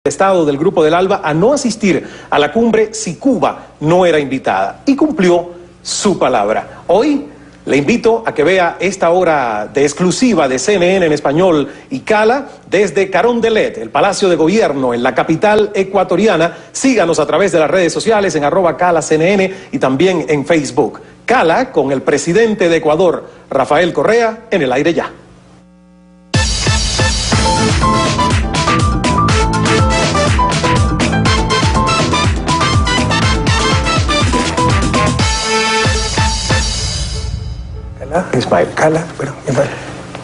Estado del Grupo del ALBA a no asistir a la cumbre si Cuba no era invitada, y cumplió su palabra. Hoy le invito a que vea esta hora de exclusiva de CNN en español y Cala desde Carondelet, el Palacio de Gobierno en la capital ecuatoriana. Síganos a través de las redes sociales en @CalaCNN y también en Facebook. Cala con el presidente de Ecuador, Rafael Correa, en el aire ya. Ismael Cala, bueno, Ismael.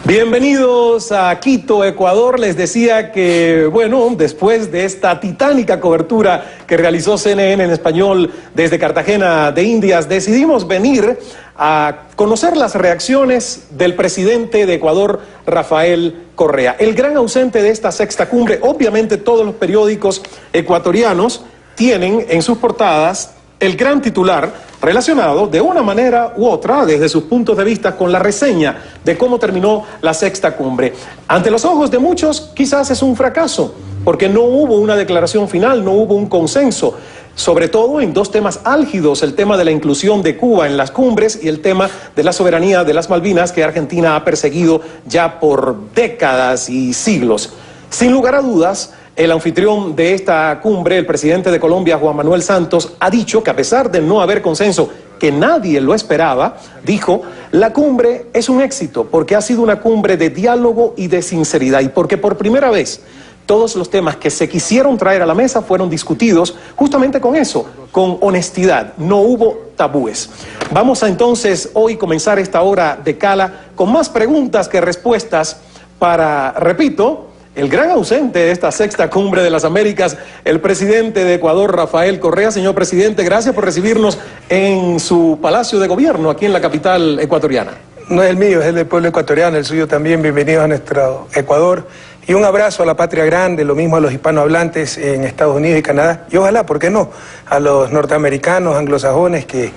Bienvenidos a Quito, Ecuador. Les decía que, bueno, después de esta titánica cobertura que realizó CNN en español desde Cartagena de Indias, decidimos venir a conocer las reacciones del presidente de Ecuador, Rafael Correa. El gran ausente de esta sexta cumbre. Obviamente todos los periódicos ecuatorianos tienen en sus portadas el gran titular relacionado de una manera u otra, desde sus puntos de vista, con la reseña de cómo terminó la sexta cumbre. Ante los ojos de muchos, quizás es un fracaso, porque no hubo una declaración final, no hubo un consenso, sobre todo en dos temas álgidos, el tema de la inclusión de Cuba en las cumbres y el tema de la soberanía de las Malvinas, que Argentina ha perseguido ya por décadas y siglos. Sin lugar a dudas, el anfitrión de esta cumbre, el presidente de Colombia, Juan Manuel Santos, ha dicho que a pesar de no haber consenso, que nadie lo esperaba, dijo, la cumbre es un éxito porque ha sido una cumbre de diálogo y de sinceridad y porque por primera vez todos los temas que se quisieron traer a la mesa fueron discutidos justamente con eso, con honestidad, no hubo tabúes. Vamos a entonces hoy comenzar esta hora de Cala con más preguntas que respuestas para, repito, el gran ausente de esta sexta cumbre de las Américas, el presidente de Ecuador, Rafael Correa. Señor presidente, gracias por recibirnos en su Palacio de Gobierno, aquí en la capital ecuatoriana. No es el mío, es el del pueblo ecuatoriano, el suyo también. Bienvenidos a nuestro Ecuador. Y un abrazo a la patria grande, lo mismo a los hispanohablantes en Estados Unidos y Canadá. Y ojalá, ¿por qué no?, a los norteamericanos, anglosajones que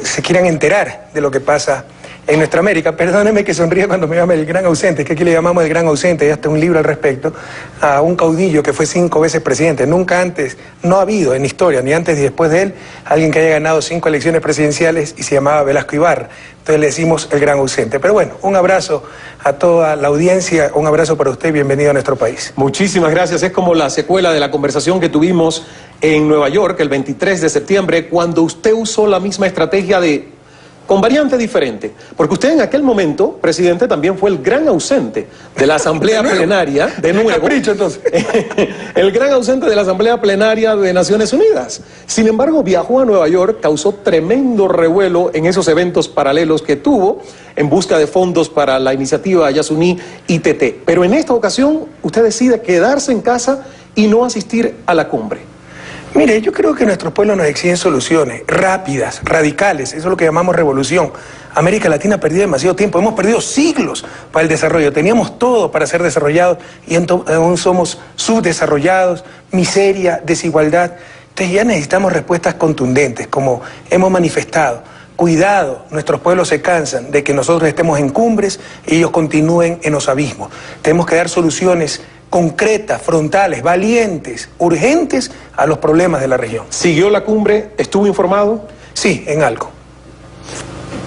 se quieran enterar de lo que pasa en nuestra América. Perdóneme que sonríe cuando me llama el gran ausente, es que aquí le llamamos el gran ausente, y hasta un libro al respecto, a un caudillo que fue 5 veces presidente. Nunca antes, no ha habido en historia, ni antes ni después de él, alguien que haya ganado 5 elecciones presidenciales y se llamaba Velasco Ibarra. Entonces le decimos el gran ausente. Pero bueno, un abrazo a toda la audiencia, un abrazo para usted y bienvenido a nuestro país. Muchísimas gracias. Es como la secuela de la conversación que tuvimos en Nueva York el 23 de septiembre, cuando usted usó la misma estrategia con variante diferente, porque usted en aquel momento, presidente, también fue el gran ausente de la Asamblea Plenaria, de nuevo, Capricho, entonces. el gran ausente de la Asamblea Plenaria de Naciones Unidas. Sin embargo, viajó a Nueva York, causó tremendo revuelo en esos eventos paralelos que tuvo en busca de fondos para la iniciativa Yasuní ITT. Pero en esta ocasión, usted decide quedarse en casa y no asistir a la cumbre. Mire, yo creo que nuestros pueblos nos exigen soluciones rápidas, radicales, eso es lo que llamamos revolución. América Latina ha perdido demasiado tiempo, hemos perdido siglos para el desarrollo, teníamos todo para ser desarrollados y aún somos subdesarrollados, miseria, desigualdad. Entonces ya necesitamos respuestas contundentes, como hemos manifestado. Cuidado, nuestros pueblos se cansan de que nosotros estemos en cumbres y ellos continúen en los abismos. Tenemos que dar soluciones concretas, frontales, valientes, urgentes a los problemas de la región. ¿Siguió la cumbre? ¿Estuvo informado? Sí, en algo.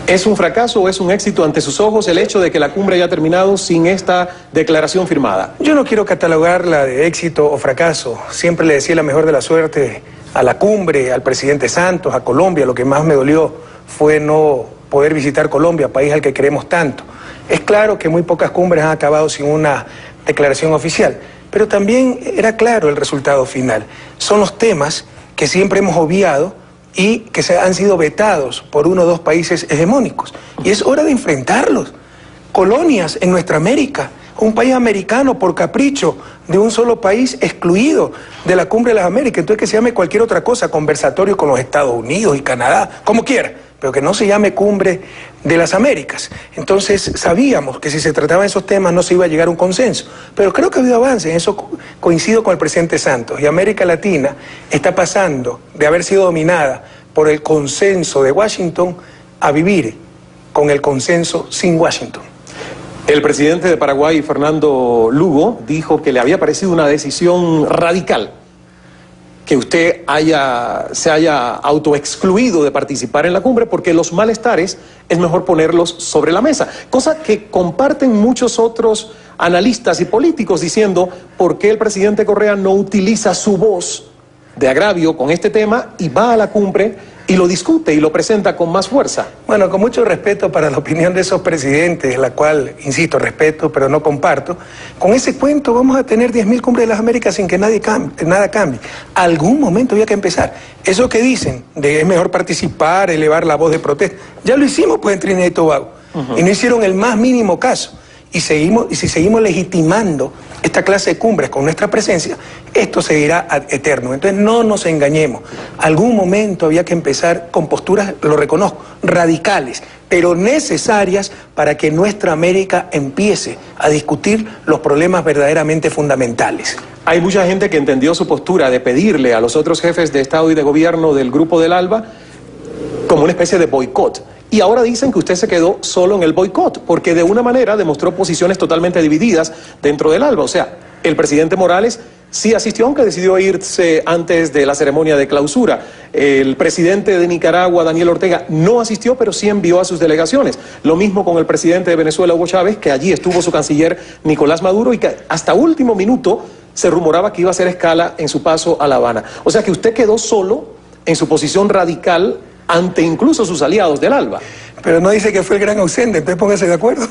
¿Es un fracaso o es un éxito ante sus ojos el hecho de que la cumbre haya terminado sin esta declaración firmada? Yo no quiero catalogarla de éxito o fracaso. Siempre le decía la mejor de la suerte a la cumbre, al presidente Santos, a Colombia. Lo que más me dolió fue no poder visitar Colombia, país al que queremos tanto. Es claro que muy pocas cumbres han acabado sin una declaración oficial, pero también era claro el resultado final. Son los temas que siempre hemos obviado y que han sido vetados por 1 o 2 países hegemónicos. Y es hora de enfrentarlos. Colonias en nuestra América, un país americano por capricho de un solo país excluido de la Cumbre de las Américas. Entonces que se llame cualquier otra cosa, conversatorio con los Estados Unidos y Canadá, como quiera, pero que no se llame Cumbre de las Américas. Entonces sabíamos que si se trataba de esos temas no se iba a llegar a un consenso, pero creo que ha habido avances, en eso coincido con el presidente Santos, y América Latina está pasando de haber sido dominada por el consenso de Washington a vivir con el consenso sin Washington. El presidente de Paraguay, Fernando Lugo, dijo que le había parecido una decisión radical que usted se haya autoexcluido de participar en la cumbre, porque los malestares es mejor ponerlos sobre la mesa, cosa que comparten muchos otros analistas y políticos, diciendo por qué el presidente Correa no utiliza su voz de agravio con este tema y va a la cumbre y lo discute y lo presenta con más fuerza. Bueno, con mucho respeto para la opinión de esos presidentes, la cual, insisto, respeto, pero no comparto, con ese cuento vamos a tener 10.000 cumbres de las Américas sin que nada cambie. Algún momento había que empezar. Eso que dicen de es mejor participar, elevar la voz de protesta, ya lo hicimos pues en Trinidad y Tobago, y no hicieron el más mínimo caso. Y si seguimos legitimando esta clase de cumbres con nuestra presencia, esto seguirá ad eterno. Entonces no nos engañemos. Algún momento había que empezar con posturas, lo reconozco, radicales, pero necesarias para que nuestra América empiece a discutir los problemas verdaderamente fundamentales. Hay mucha gente que entendió su postura de pedirle a los otros jefes de Estado y de Gobierno del Grupo del ALBA como una especie de boicot. Y ahora dicen que usted se quedó solo en el boicot, porque de una manera demostró posiciones totalmente divididas dentro del ALBA. O sea, el presidente Morales sí asistió, aunque decidió irse antes de la ceremonia de clausura. El presidente de Nicaragua, Daniel Ortega, no asistió, pero sí envió a sus delegaciones. Lo mismo con el presidente de Venezuela, Hugo Chávez, que allí estuvo su canciller Nicolás Maduro y que hasta último minuto se rumoraba que iba a hacer escala en su paso a La Habana. O sea que usted quedó solo en su posición radical ante incluso sus aliados del ALBA. Pero no dice que fue el gran ausente, entonces póngase de acuerdo.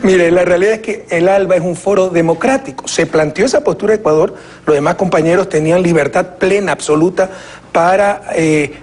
Mire, la realidad es que el ALBA es un foro democrático. Se planteó esa postura de Ecuador, los demás compañeros tenían libertad plena, absoluta, para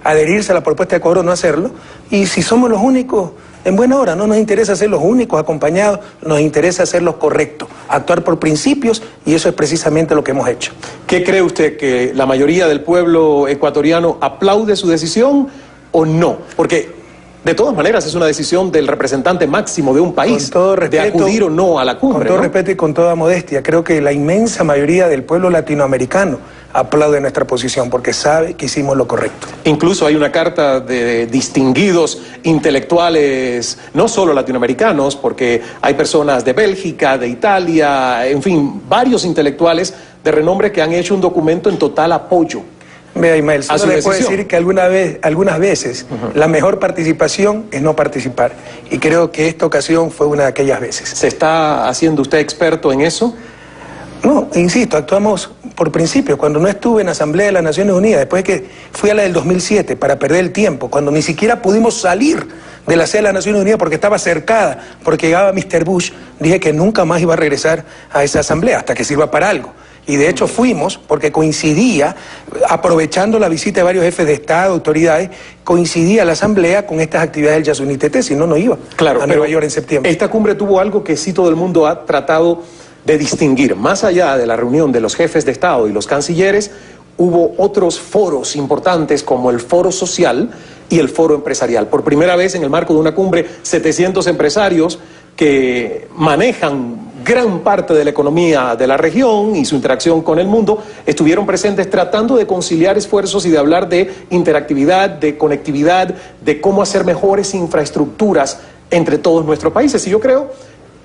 adherirse a la propuesta de Ecuador o no hacerlo. Y si somos los únicos, en buena hora, no nos interesa ser los únicos acompañados, nos interesa hacer lo correcto, actuar por principios, y eso es precisamente lo que hemos hecho. ¿Qué cree usted, que la mayoría del pueblo ecuatoriano aplaude su decisión o no? Porque de todas maneras es una decisión del representante máximo de un país, con todo respeto, de acudir o no a la cumbre. Con todo ¿no? respeto y con toda modestia, creo que la inmensa mayoría del pueblo latinoamericano aplaude nuestra posición porque sabe que hicimos lo correcto. Incluso hay una carta de distinguidos intelectuales, no solo latinoamericanos, porque hay personas de Bélgica, de Italia, en fin, varios intelectuales de renombre que han hecho un documento en total apoyo. Vea, Ismael, solo le puedo decir que algunas veces la mejor participación es no participar. Y creo que esta ocasión fue una de aquellas veces. ¿Se está haciendo usted experto en eso? No, insisto, actuamos por principios. Cuando no estuve en la Asamblea de las Naciones Unidas, después de que fui a la del 2007 para perder el tiempo, cuando ni siquiera pudimos salir de la sede de las Naciones Unidas porque estaba cercada, porque llegaba Mr. Bush, dije que nunca más iba a regresar a esa asamblea hasta que sirva para algo. Y de hecho fuimos porque coincidía, aprovechando la visita de varios jefes de Estado, autoridades, coincidía la asamblea con estas actividades del Yasuní TT, si no, no iba a Nueva York en septiembre. Esta cumbre tuvo algo que sí todo el mundo ha tratado de distinguir. Más allá de la reunión de los jefes de Estado y los cancilleres, hubo otros foros importantes como el foro social y el foro empresarial. Por primera vez en el marco de una cumbre, 700 empresarios que manejan gran parte de la economía de la región y su interacción con el mundo, estuvieron presentes tratando de conciliar esfuerzos y de hablar de interactividad, de conectividad, de cómo hacer mejores infraestructuras entre todos nuestros países. Y yo creo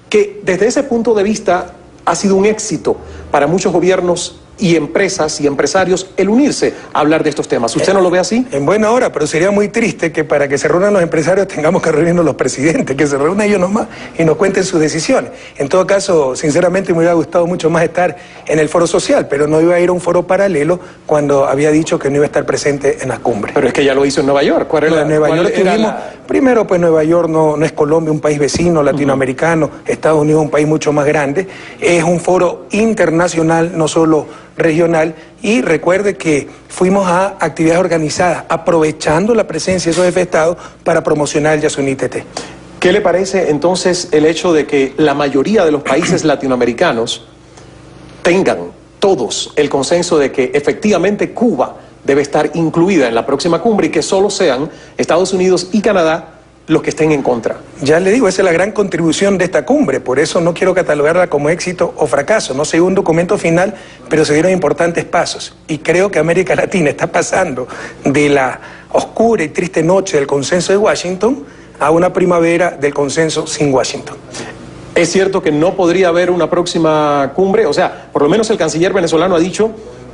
que desde ese punto de vista ha sido un éxito para muchos gobiernos y empresas y empresarios el unirse a hablar de estos temas. ¿Usted no lo ve así? En buena hora, pero sería muy triste que para que se reúnan los empresarios tengamos que reunirnos los presidentes, que se reúnan ellos nomás y nos cuenten sus decisiones. En todo caso, sinceramente me hubiera gustado mucho más estar en el foro social, pero no iba a ir a un foro paralelo cuando había dicho que no iba a estar presente en la cumbre. Pero es que ya lo hizo en Nueva York. ¿Cuál era, en Nueva York tuvimos, primero pues Nueva York no es Colombia, un país vecino, latinoamericano, Estados Unidos un país mucho más grande, es un foro internacional, no solo regional, y recuerde que fuimos a actividades organizadas, aprovechando la presencia de esos jefes de Estado para promocionar el Yasuní TT. ¿Qué le parece entonces el hecho de que la mayoría de los países latinoamericanos tengan todos el consenso de que efectivamente Cuba debe estar incluida en la próxima cumbre y que solo sean Estados Unidos y Canadá los que estén en contra? Ya le digo, esa es la gran contribución de esta cumbre, por eso no quiero catalogarla como éxito o fracaso. No sé un documento final, pero se dieron importantes pasos. Y creo que América Latina está pasando de la oscura y triste noche del consenso de Washington a una primavera del consenso sin Washington. ¿Es cierto que no podría haber una próxima cumbre? O sea, por lo menos el canciller venezolano ha dicho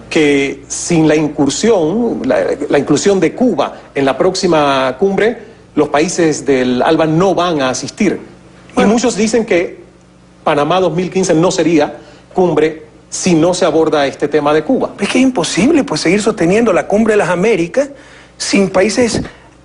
que sin la incursión, la inclusión de Cuba en la próxima cumbre, los países del ALBA no van a asistir. Bueno, y muchos dicen que Panamá 2015 no sería cumbre si no se aborda este tema de Cuba. Es que es imposible pues seguir sosteniendo la cumbre de las Américas sin países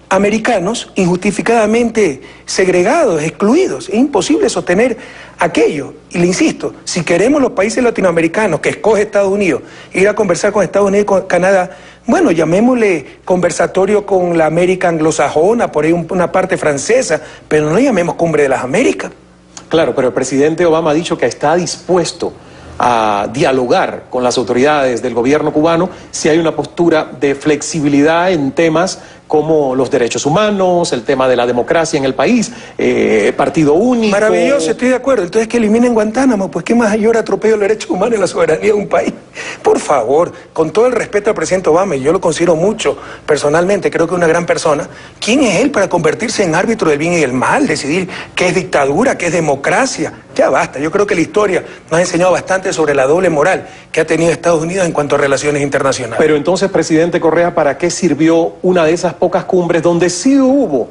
americanos injustificadamente segregados, excluidos. Es imposible sostener aquello. Y le insisto, si queremos los países latinoamericanos que escoge Estados Unidos ir a conversar con Estados Unidos y con Canadá, bueno, llamémosle conversatorio con la América anglosajona, por ahí una parte francesa, pero no llamemos cumbre de las Américas. Claro, pero el presidente Obama ha dicho que está dispuesto a dialogar con las autoridades del gobierno cubano si hay una postura de flexibilidad en temas como los derechos humanos, el tema de la democracia en el país, partido único. Maravilloso, estoy de acuerdo. Entonces que eliminen Guantánamo, pues qué mayor atropello de los derechos humanos y la soberanía de un país. Por favor, con todo el respeto al presidente Obama, y yo lo considero mucho personalmente, creo que es una gran persona, ¿quién es él para convertirse en árbitro del bien y del mal, decidir qué es dictadura, qué es democracia? Ya basta, yo creo que la historia nos ha enseñado bastante sobre la doble moral que ha tenido Estados Unidos en cuanto a relaciones internacionales. Pero entonces, presidente Correa, ¿para qué sirvió una de esas pocas cumbres donde sí hubo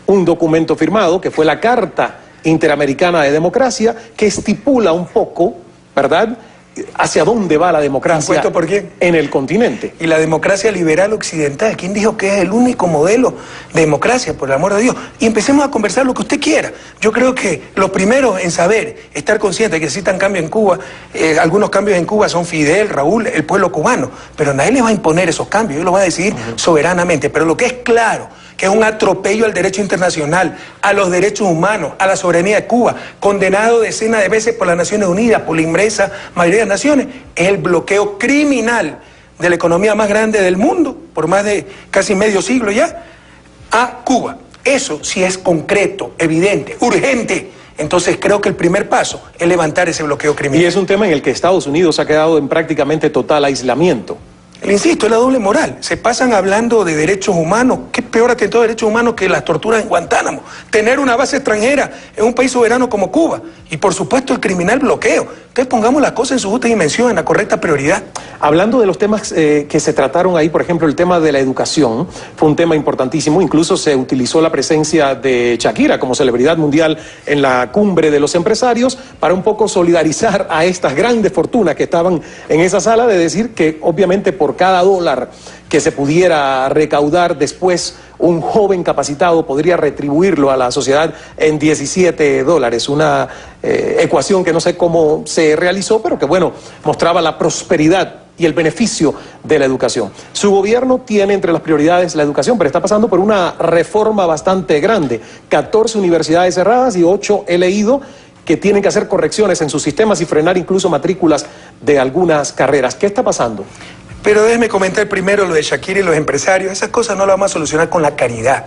un documento firmado, que fue la Carta Interamericana de Democracia, que estipula un poco, ¿verdad?, hacia dónde va la democracia ¿por quién? En el continente? Y la democracia liberal occidental, ¿quién dijo que es el único modelo de democracia, por el amor de Dios? Y empecemos a conversar lo que usted quiera. Yo creo que lo primero en saber, estar consciente de que necesitan cambio en Cuba, algunos cambios en Cuba son Fidel, Raúl, el pueblo cubano, pero nadie les va a imponer esos cambios, ellos lo van a decidir soberanamente. Pero lo que es claro, que es un atropello al derecho internacional, a los derechos humanos, a la soberanía de Cuba, condenado decenas de veces por las Naciones Unidas, por la inmensa mayoría de naciones, es el bloqueo criminal de la economía más grande del mundo, por más de casi medio siglo ya, a Cuba. Eso sí es concreto, evidente, urgente. Entonces creo que el primer paso es levantar ese bloqueo criminal. Y es un tema en el que Estados Unidos ha quedado en prácticamente total aislamiento. Le insisto, es la doble moral. Se pasan hablando de derechos humanos. ¿Qué peor atentado de derechos humanos que las torturas en Guantánamo? Tener una base extranjera en un país soberano como Cuba. Y por supuesto el criminal bloqueo. Entonces pongamos las cosas en su justa dimensión, en la correcta prioridad. Hablando de los temas que se trataron ahí, por ejemplo, el tema de la educación fue un tema importantísimo. Incluso se utilizó la presencia de Shakira como celebridad mundial en la cumbre de los empresarios para un poco solidarizar a estas grandes fortunas que estaban en esa sala, de decir que obviamente por cada dólar que se pudiera recaudar después, un joven capacitado podría retribuirlo a la sociedad en $17. Una ecuación que no sé cómo se realizó, pero que bueno, mostraba la prosperidad y el beneficio de la educación. Su gobierno tiene entre las prioridades la educación, pero está pasando por una reforma bastante grande. 14 universidades cerradas y 8 he leído que tienen que hacer correcciones en sus sistemas y frenar incluso matrículas de algunas carreras. ¿Qué está pasando? Pero déjeme comentar primero lo de Shakira y los empresarios. Esas cosas no las vamos a solucionar con la caridad,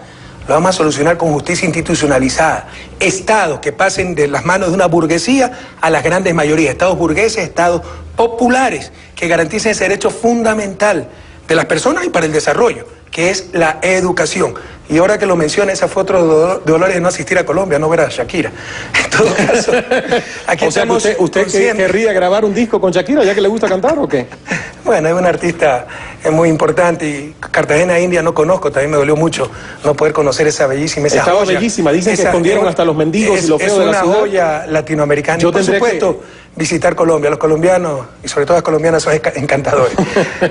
lo vamos a solucionar con justicia institucionalizada. Estados que pasen de las manos de una burguesía a las grandes mayorías. Estados burgueses, estados populares, que garanticen ese derecho fundamental de las personas y para el desarrollo, que es la educación. Y ahora que lo menciona, esa fue otro dolor de no asistir a Colombia, no ver a Shakira. En todo caso, aquí o sea, estamos ¿usted querría grabar un disco con Shakira, ya que le gusta cantar o qué? Bueno, es una artista muy importante y Cartagena, India, no conozco, también me dolió mucho no poder conocer esa bellísima, esa Estaba joya. bellísima, dicen que escondieron hasta los mendigos y lo feo de la ciudad. Es una joya latinoamericana. Yo y por supuesto, visitar Colombia. Los colombianos, y sobre todo las colombianas, son encantadores.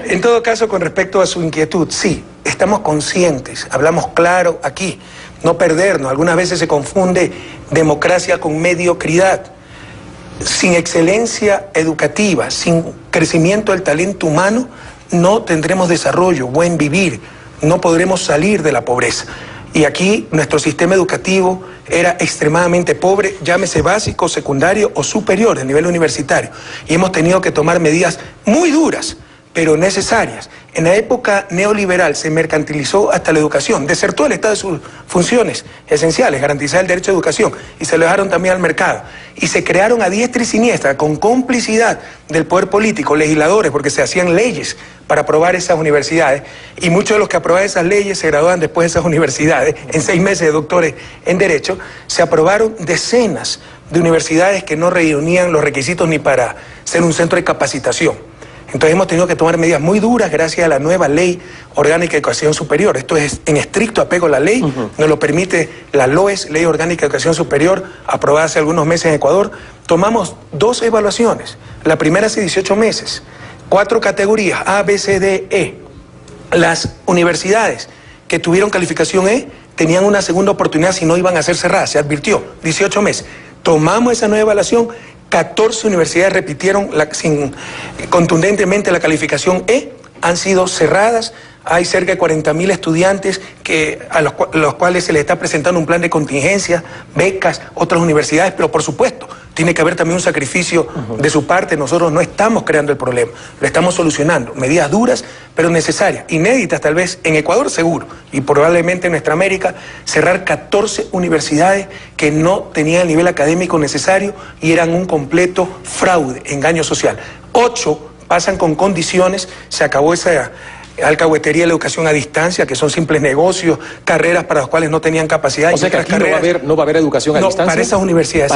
En todo caso, con respecto a su inquietud, sí, estamos conscientes, hablamos claro aquí, no perdernos. Algunas veces se confunde democracia con mediocridad. Sin excelencia educativa, sin crecimiento del talento humano, no tendremos desarrollo, buen vivir, no podremos salir de la pobreza. Y aquí nuestro sistema educativo era extremadamente pobre, llámese básico, secundario o superior, a nivel universitario. Y hemos tenido que tomar medidas muy duras, pero necesarias. En la época neoliberal se mercantilizó hasta la educación, desertó el Estado de sus funciones esenciales, garantizar el derecho a educación, y se lo dejaron también al mercado. Y se crearon a diestra y siniestra, con complicidad del poder político, legisladores, porque se hacían leyes para aprobar esas universidades, y muchos de los que aprobaban esas leyes se graduaban después de esas universidades, en 6 meses de doctores en Derecho. Se aprobaron decenas de universidades que no reunían los requisitos ni para ser un centro de capacitación. Entonces hemos tenido que tomar medidas muy duras gracias a la nueva Ley Orgánica de Educación Superior. Esto es en estricto apego a la ley, nos lo permite la LOES, Ley Orgánica de Educación Superior, aprobada hace algunos meses en Ecuador. Tomamos 2 evaluaciones, la primera hace 18 meses, 4 categorías, A, B, C, D, E. Las universidades que tuvieron calificación E tenían una segunda oportunidad si no iban a ser cerradas, se advirtió, 18 meses. Tomamos esa nueva evaluación, 14 universidades repitieron contundentemente la calificación E, han sido cerradas, hay cerca de 40.000 estudiantes a los cuales se les está presentando un plan de contingencia, becas, otras universidades, pero por supuesto, tiene que haber también un sacrificio de su parte. Nosotros no estamos creando el problema, lo estamos solucionando. Medidas duras, pero necesarias, inéditas tal vez, en Ecuador seguro, y probablemente en nuestra América, cerrar 14 universidades que no tenían el nivel académico necesario y eran un completo fraude, engaño social. 8 pasan con condiciones, se acabó esa alcahuetería de la educación a distancia, que son simples negocios, carreras para las cuales no tenían capacidad. O sea que aquí no va a haber educación a distancia. Para esas universidades.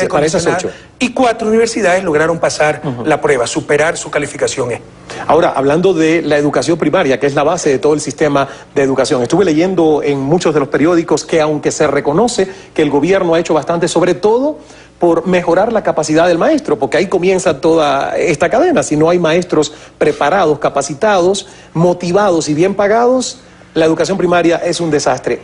Para esas 8. Y 4 universidades lograron pasar la prueba, superar su calificación E. Ahora, hablando de la educación primaria, que es la base de todo el sistema de educación, estuve leyendo en muchos de los periódicos que aunque se reconoce que el gobierno ha hecho bastante, sobre todo por mejorar la capacidad del maestro, porque ahí comienza toda esta cadena. Si no hay maestros preparados, capacitados, motivados y bien pagados, la educación primaria es un desastre.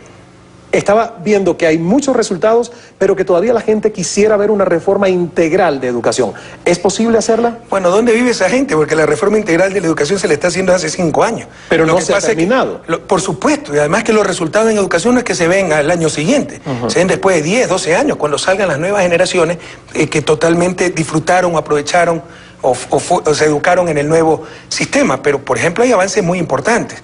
Estaba viendo que hay muchos resultados, pero que todavía la gente quisiera ver una reforma integral de educación. ¿Es posible hacerla? Bueno, ¿dónde vive esa gente? Porque la reforma integral de la educación se le está haciendo hace 5 años. Pero no se ha terminado. Por supuesto, y además que los resultados en educación no es que se ven al año siguiente, se ven después de 10, 12 años, cuando salgan las nuevas generaciones que totalmente disfrutaron, aprovecharon o se educaron en el nuevo sistema. Pero, por ejemplo, hay avances muy importantes.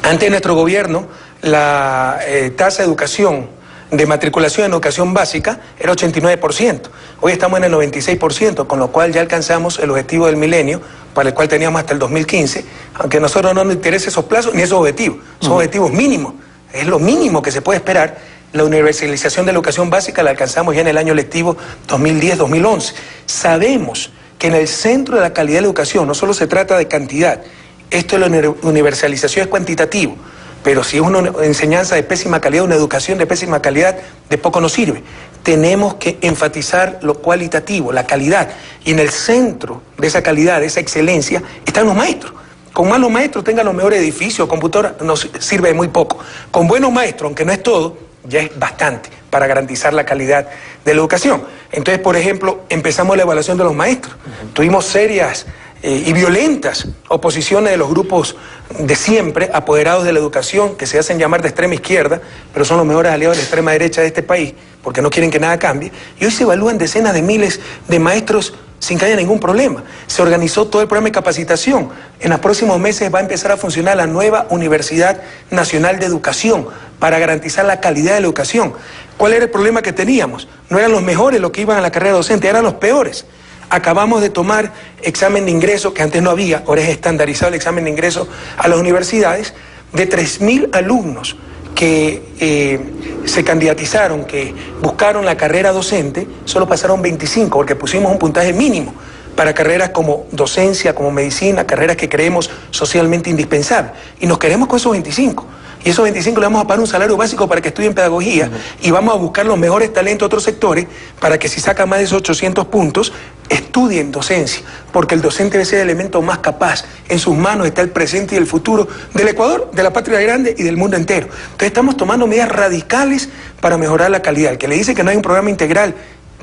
Antes de nuestro gobierno, la tasa de educación, de matriculación en educación básica, era 89%. Hoy estamos en el 96%, con lo cual ya alcanzamos el objetivo del milenio, para el cual teníamos hasta el 2015, aunque a nosotros no nos interesen esos plazos ni esos objetivos. Son objetivos mínimos, es lo mínimo que se puede esperar. La universalización de la educación básica la alcanzamos ya en el año lectivo 2010-2011. Sabemos que en el centro de la calidad de la educación no solo se trata de cantidad, esto de la universalización es cuantitativo. Pero si es una enseñanza de pésima calidad, una educación de pésima calidad, de poco nos sirve. Tenemos que enfatizar lo cualitativo, la calidad. Y en el centro de esa calidad, de esa excelencia, están los maestros. Con malos maestros, tengan los mejores edificios, computadora, nos sirve de muy poco. Con buenos maestros, aunque no es todo, ya es bastante para garantizar la calidad de la educación. Entonces, por ejemplo, empezamos la evaluación de los maestros. Tuvimos serias y violentas oposiciones de los grupos de siempre, apoderados de la educación, que se hacen llamar de extrema izquierda, pero son los mejores aliados de la extrema derecha de este país, porque no quieren que nada cambie. Y hoy se evalúan decenas de miles de maestros sin que haya ningún problema. Se organizó todo el programa de capacitación. En los próximos meses va a empezar a funcionar la nueva Universidad Nacional de Educación para garantizar la calidad de la educación. ¿Cuál era el problema que teníamos? No eran los mejores los que iban a la carrera docente, eran los peores. Acabamos de tomar examen de ingreso, que antes no había, ahora es estandarizado el examen de ingreso a las universidades, de 3.000 alumnos que se candidatizaron, que buscaron la carrera docente, solo pasaron 25, porque pusimos un puntaje mínimo para carreras como docencia, como medicina, carreras que creemos socialmente indispensables. Y nos queremos con esos 25. Y esos 25 le vamos a pagar un salario básico para que estudien pedagogía y vamos a buscar los mejores talentos de otros sectores para que si sacan más de esos 800 puntos, estudien docencia, porque el docente debe ser el elemento más capaz. En sus manos está el presente y el futuro del Ecuador, de la patria grande y del mundo entero. Entonces estamos tomando medidas radicales para mejorar la calidad. El que le dice que no hay un programa integral,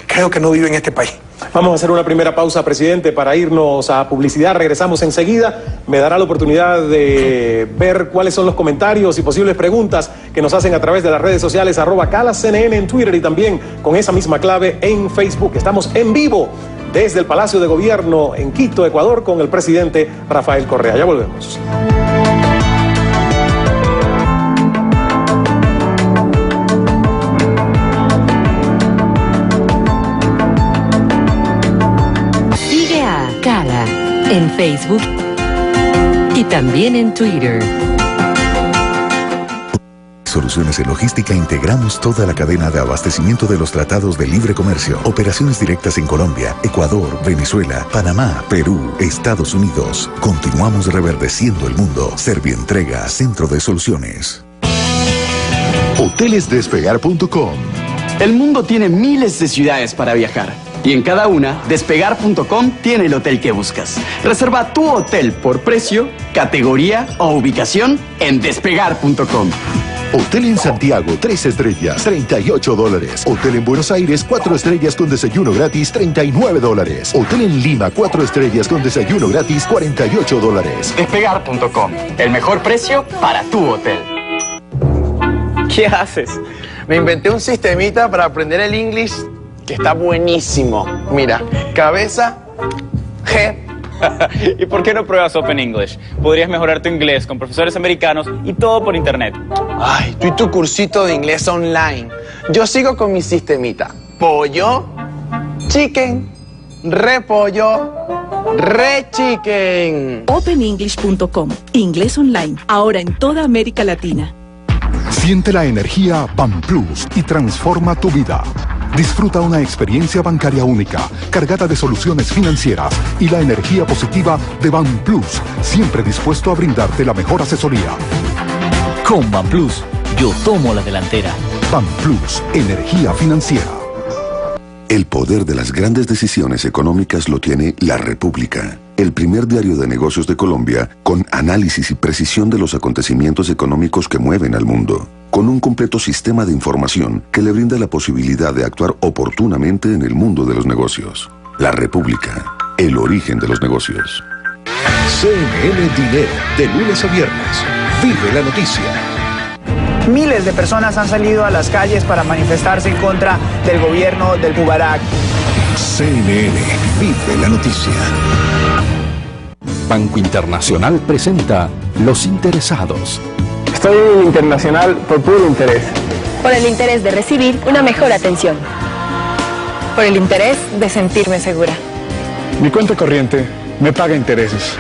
creo que no vive en este país. Vamos a hacer una primera pausa, presidente, para irnos a publicidad. Regresamos enseguida. Me dará la oportunidad de ver cuáles son los comentarios y posibles preguntas que nos hacen a través de las redes sociales, @CalasCNN en Twitter y también con esa misma clave en Facebook. Estamos en vivo desde el Palacio de Gobierno en Quito, Ecuador, con el presidente Rafael Correa. Ya volvemos. Cala en Facebook y también en Twitter. Soluciones en Logística integramos toda la cadena de abastecimiento de los tratados de libre comercio. Operaciones directas en Colombia, Ecuador, Venezuela, Panamá, Perú, Estados Unidos. Continuamos reverdeciendo el mundo. Servientrega, Centro de Soluciones. Hotelesdespegar.com. El mundo tiene miles de ciudades para viajar. Y en cada una, Despegar.com tiene el hotel que buscas. Reserva tu hotel por precio, categoría o ubicación en Despegar.com. Hotel en Santiago, 3 estrellas, $38. Hotel en Buenos Aires, 4 estrellas con desayuno gratis, $39. Hotel en Lima, 4 estrellas con desayuno gratis, $48. Despegar.com, el mejor precio para tu hotel. ¿Qué haces? Me inventé un sistemita para aprender el inglés que está buenísimo. Mira, cabeza, G. ¿Y por qué no pruebas Open English? Podrías mejorar tu inglés con profesores americanos y todo por internet. Ay, tú y tu cursito de inglés online. Yo sigo con mi sistemita. Pollo, chicken, repollo, re-chicken. OpenEnglish.com. Inglés online. Ahora en toda América Latina. Siente la energía BanPlus y transforma tu vida. Disfruta una experiencia bancaria única, cargada de soluciones financieras y la energía positiva de BanPlus, siempre dispuesto a brindarte la mejor asesoría. Con BanPlus, yo tomo la delantera. BanPlus, energía financiera. El poder de las grandes decisiones económicas lo tiene La República, el primer diario de negocios de Colombia con análisis y precisión de los acontecimientos económicos que mueven al mundo, con un completo sistema de información que le brinda la posibilidad de actuar oportunamente en el mundo de los negocios. La República, el origen de los negocios. CNN Dinero, de lunes a viernes. Vive la noticia. Miles de personas han salido a las calles para manifestarse en contra del gobierno del Mubarak. CNN, vive la noticia. Banco Internacional presenta Los Interesados. Estoy en el Internacional por puro interés. Por el interés de recibir una mejor atención. Por el interés de sentirme segura. Mi cuenta corriente me paga intereses.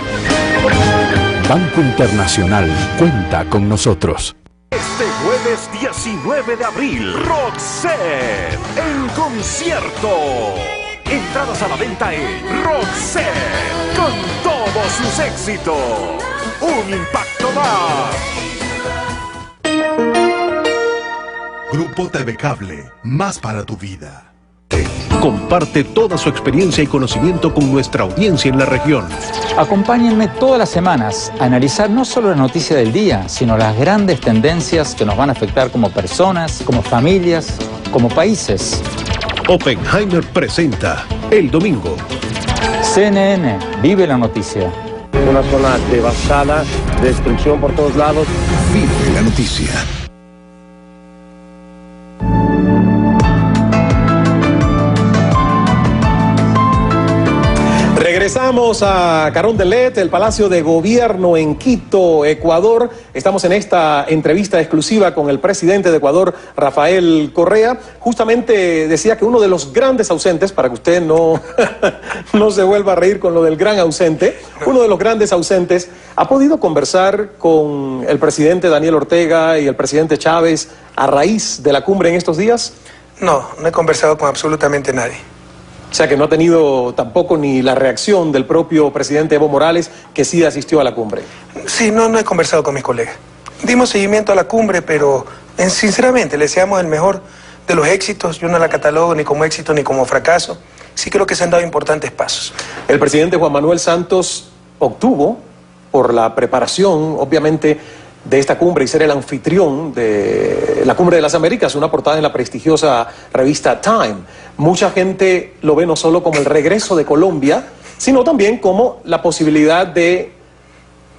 Banco Internacional cuenta con nosotros. Este jueves 19 de abril, Roxette en concierto. Entradas a la venta en Roxette con todos sus éxitos. Un impacto más. Grupo TV Cable, más para tu vida. Comparte toda su experiencia y conocimiento con nuestra audiencia en la región. Acompáñenme todas las semanas a analizar no solo la noticia del día, sino las grandes tendencias que nos van a afectar como personas, como familias, como países. Oppenheimer presenta el domingo. CNN, vive la noticia. Una zona devastada, destrucción por todos lados. Vive la noticia. Regresamos a Carondelet, el Palacio de Gobierno en Quito, Ecuador. Estamos en esta entrevista exclusiva con el presidente de Ecuador, Rafael Correa. Justamente decía que uno de los grandes ausentes, para que usted no se vuelva a reír con lo del gran ausente, uno de los grandes ausentes ha podido conversar con el presidente Daniel Ortega y el presidente Chávez a raíz de la cumbre en estos días. No he conversado con absolutamente nadie. O sea que no ha tenido tampoco ni la reacción del propio presidente Evo Morales, que sí asistió a la cumbre. Sí, no he conversado con mis colegas. Dimos seguimiento a la cumbre, pero sinceramente le deseamos el mejor de los éxitos. Yo no la catalogo ni como éxito ni como fracaso. Sí creo que se han dado importantes pasos. El presidente Juan Manuel Santos obtuvo, por la preparación, obviamente, de esta cumbre y ser el anfitrión de la Cumbre de las Américas, una portada en la prestigiosa revista Time. Mucha gente lo ve no solo como el regreso de Colombia, sino también como la posibilidad de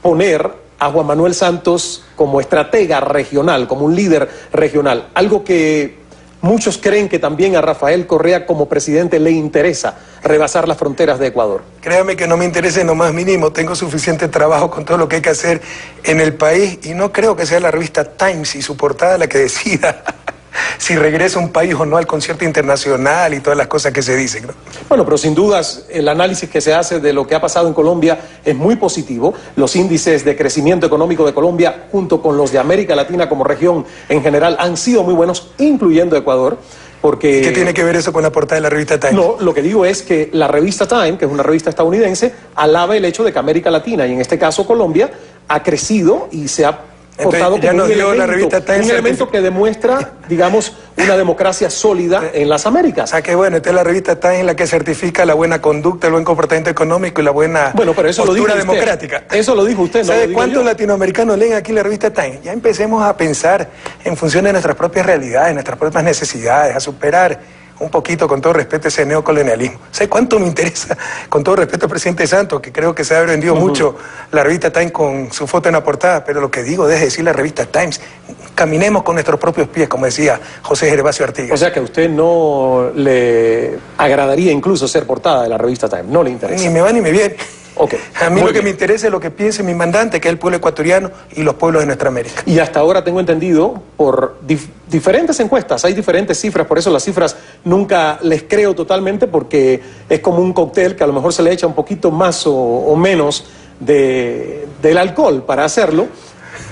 poner a Juan Manuel Santos como estratega regional, como un líder regional, algo que muchos creen que también a Rafael Correa como presidente le interesa, rebasar las fronteras de Ecuador. Créame que no me interesa en lo más mínimo, tengo suficiente trabajo con todo lo que hay que hacer en el país y no creo que sea la revista Times y su portada la que decida. si regresa a un país o no al concierto internacional y todas las cosas que se dicen, ¿no? Bueno, pero sin dudas el análisis que se hace de lo que ha pasado en Colombia es muy positivo. Los índices de crecimiento económico de Colombia, junto con los de América Latina como región en general, han sido muy buenos, incluyendo Ecuador. Porque... ¿Qué tiene que ver eso con la portada de la revista Time? No, lo que digo es que la revista Time, que es una revista estadounidense, alaba el hecho de que América Latina, y en este caso Colombia, ha crecido y se ha portado como un elemento que demuestra, digamos, una democracia sólida en las Américas. Ah, qué bueno, esta es la revista Time la que certifica la buena conducta, el buen comportamiento económico y la buena postura democrática. Eso lo dijo usted, ¿no? ¿Sabe cuántos latinoamericanos leen aquí la revista Time? Ya empecemos a pensar en función de nuestras propias realidades, nuestras propias necesidades, a superar un poquito, con todo respeto, ese neocolonialismo. ¿Sabe cuánto me interesa, con todo respeto al presidente Santos, que creo que se ha vendido mucho la revista Time con su foto en la portada? Pero lo que digo, deje de decir la revista Times, caminemos con nuestros propios pies, como decía José Gervasio Artigas. O sea que a usted no le agradaría incluso ser portada de la revista Time, no le interesa. Ni me va ni me viene. Okay. A mí lo que me interesa es lo que piense mi mandante, que es el pueblo ecuatoriano y los pueblos de nuestra América. Y hasta ahora tengo entendido, por diferentes encuestas, hay diferentes cifras, por eso las cifras nunca les creo totalmente, porque es como un cóctel que a lo mejor se le echa un poquito más o menos del alcohol para hacerlo,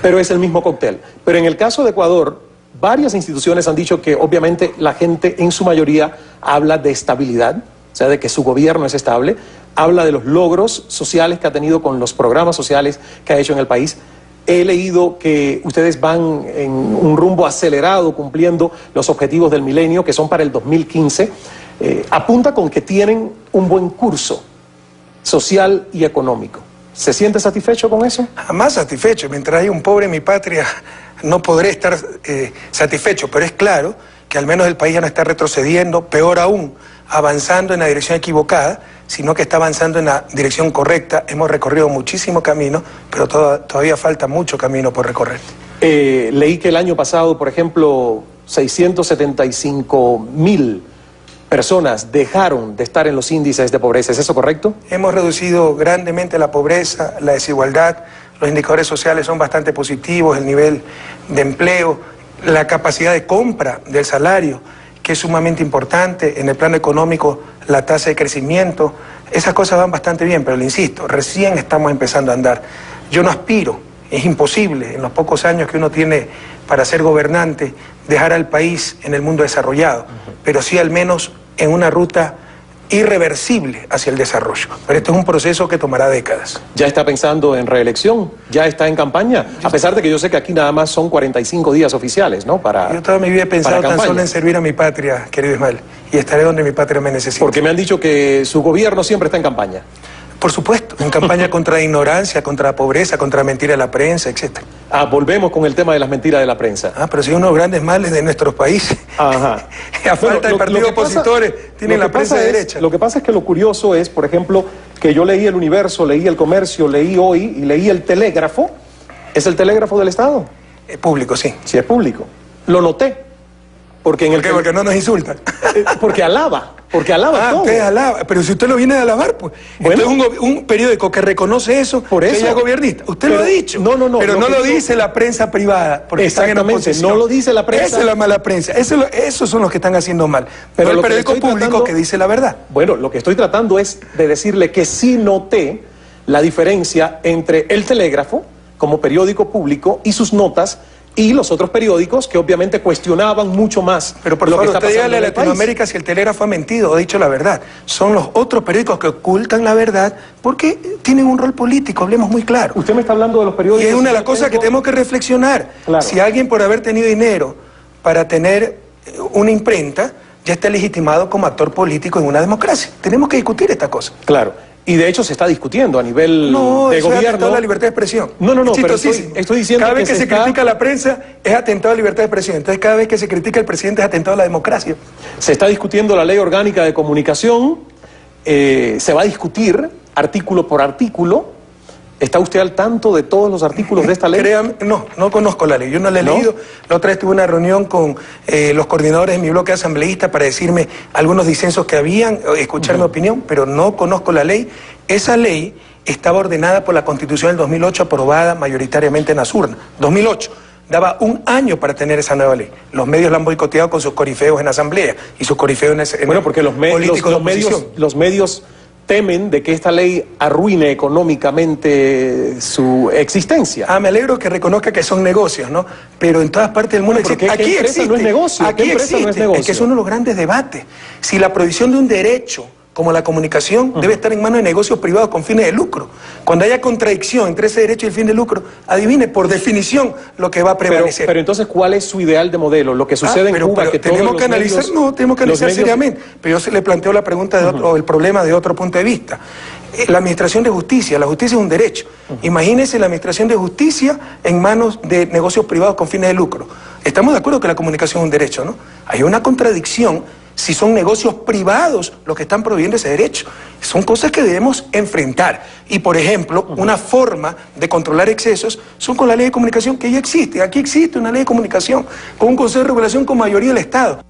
pero es el mismo cóctel. Pero en el caso de Ecuador, varias instituciones han dicho que obviamente la gente en su mayoría habla de estabilidad, o sea, de que su gobierno es estable, habla de los logros sociales que ha tenido con los programas sociales que ha hecho en el país. He leído que ustedes van en un rumbo acelerado cumpliendo los objetivos del milenio, que son para el 2015. Apunta con que tienen un buen curso social y económico. ¿Se siente satisfecho con eso? Jamás satisfecho. Mientras hay un pobre en mi patria, no podré estar satisfecho. Pero es claro que al menos el país ya no está retrocediendo, peor aún, avanzando en la dirección equivocada, sino que está avanzando en la dirección correcta. Hemos recorrido muchísimo camino, pero todavía falta mucho camino por recorrer. Leí que el año pasado, por ejemplo, 675.000 personas dejaron de estar en los índices de pobreza. ¿Es eso correcto? Hemos reducido grandemente la pobreza, la desigualdad, los indicadores sociales son bastante positivos, el nivel de empleo, la capacidad de compra del salario, que es sumamente importante. En el plano económico, la tasa de crecimiento, esas cosas van bastante bien, pero le insisto, recién estamos empezando a andar. Yo no aspiro, es imposible en los pocos años que uno tiene para ser gobernante, dejar al país en el mundo desarrollado, pero sí al menos en una ruta irreversible hacia el desarrollo. Pero esto es un proceso que tomará décadas. ¿Ya está pensando en reelección? ¿Ya está en campaña? A pesar de que yo sé que aquí nada más son 45 días oficiales, ¿no? Yo toda mi vida he pensado tan solo en servir a mi patria, querido Ismael, y estaré donde mi patria me necesite. Porque me han dicho que su gobierno siempre está en campaña. Por supuesto, en campaña contra la ignorancia, contra la pobreza, contra la mentira de la prensa, etc. Volvemos con el tema de las mentiras de la prensa. Pero si uno de los grandes males de nuestros países. A falta de partidos opositores, tienen la prensa de derecha. Lo que pasa es que lo curioso es, por ejemplo, que yo leí El Universo, leí El Comercio, leí Hoy y leí El Telégrafo. ¿Es el Telégrafo del Estado? Es público, sí. Sí, es público. Lo noté. Porque porque no nos insultan. Porque alaba. Porque alaba todo. Usted alaba. Pero si usted lo viene a alabar, pues. Bueno, entonces un periódico que reconoce eso, por eso que ella es gobernista. Usted lo ha dicho. No. Pero no lo dice la prensa privada. Porque exactamente, no lo dice la prensa. Esa es la mala prensa. Esos son los que están haciendo mal. Pero el periódico público que dice la verdad. Bueno, lo que estoy tratando es de decirle que sí noté la diferencia entre El Telégrafo, como periódico público, y sus notas, y los otros periódicos que obviamente cuestionaban mucho más. Pero por favor, usted dígale a Latinoamérica si El Telégrafo ha mentido o ha dicho la verdad. Son los otros periódicos que ocultan la verdad porque tienen un rol político, hablemos muy claro. Usted me está hablando de los periódicos. Y es una de las cosas que tenemos que reflexionar. Claro. Si alguien por haber tenido dinero para tener una imprenta, ya está legitimado como actor político en una democracia. Tenemos que discutir esta cosa. Claro. Y de hecho se está discutiendo a nivel de gobierno. No, la libertad de expresión. No, pero estoy diciendo cada vez que se critica a la prensa es atentado a la libertad de expresión. Entonces cada vez que se critica al presidente es atentado a la democracia. Se está discutiendo la ley orgánica de comunicación, se va a discutir artículo por artículo. ¿Está usted al tanto de todos los artículos de esta ley? Créame, no conozco la ley, yo no la he leído. La otra vez tuve una reunión con los coordinadores de mi bloque asambleísta para decirme algunos disensos que habían, escuchar mi opinión, pero no conozco la ley. Esa ley estaba ordenada por la Constitución del 2008, aprobada mayoritariamente en las urnas. 2008. daba un año para tener esa nueva ley. Los medios la han boicoteado con sus corifeos en asamblea y sus corifeos en bueno, porque los medios temen de que esta ley arruine económicamente su existencia. Me alegro que reconozca que son negocios, ¿no? Pero en todas partes del mundo existe. Aquí existe. No es negocio. Aquí existe. No es negocio. Es que es uno de los grandes debates. Si la prohibición de un derecho como la comunicación debe estar en manos de negocios privados con fines de lucro. Cuando haya contradicción entre ese derecho y el fin de lucro, adivine, por definición, lo que va a prevalecer. Pero entonces, ¿cuál es su ideal de modelo? Lo que sucede en Cuba, que tenemos que analizar, tenemos que analizar seriamente. Pero yo se le planteo la pregunta de otro, o el problema de otro punto de vista. La administración de justicia, la justicia es un derecho. Imagínese la administración de justicia en manos de negocios privados con fines de lucro. Estamos de acuerdo que la comunicación es un derecho, ¿no? Hay una contradicción si son negocios privados los que están prohibiendo ese derecho. Son cosas que debemos enfrentar. Y, por ejemplo, una forma de controlar excesos son con la ley de comunicación que ya existe. Aquí existe una ley de comunicación con un Consejo de Regulación con mayoría del Estado.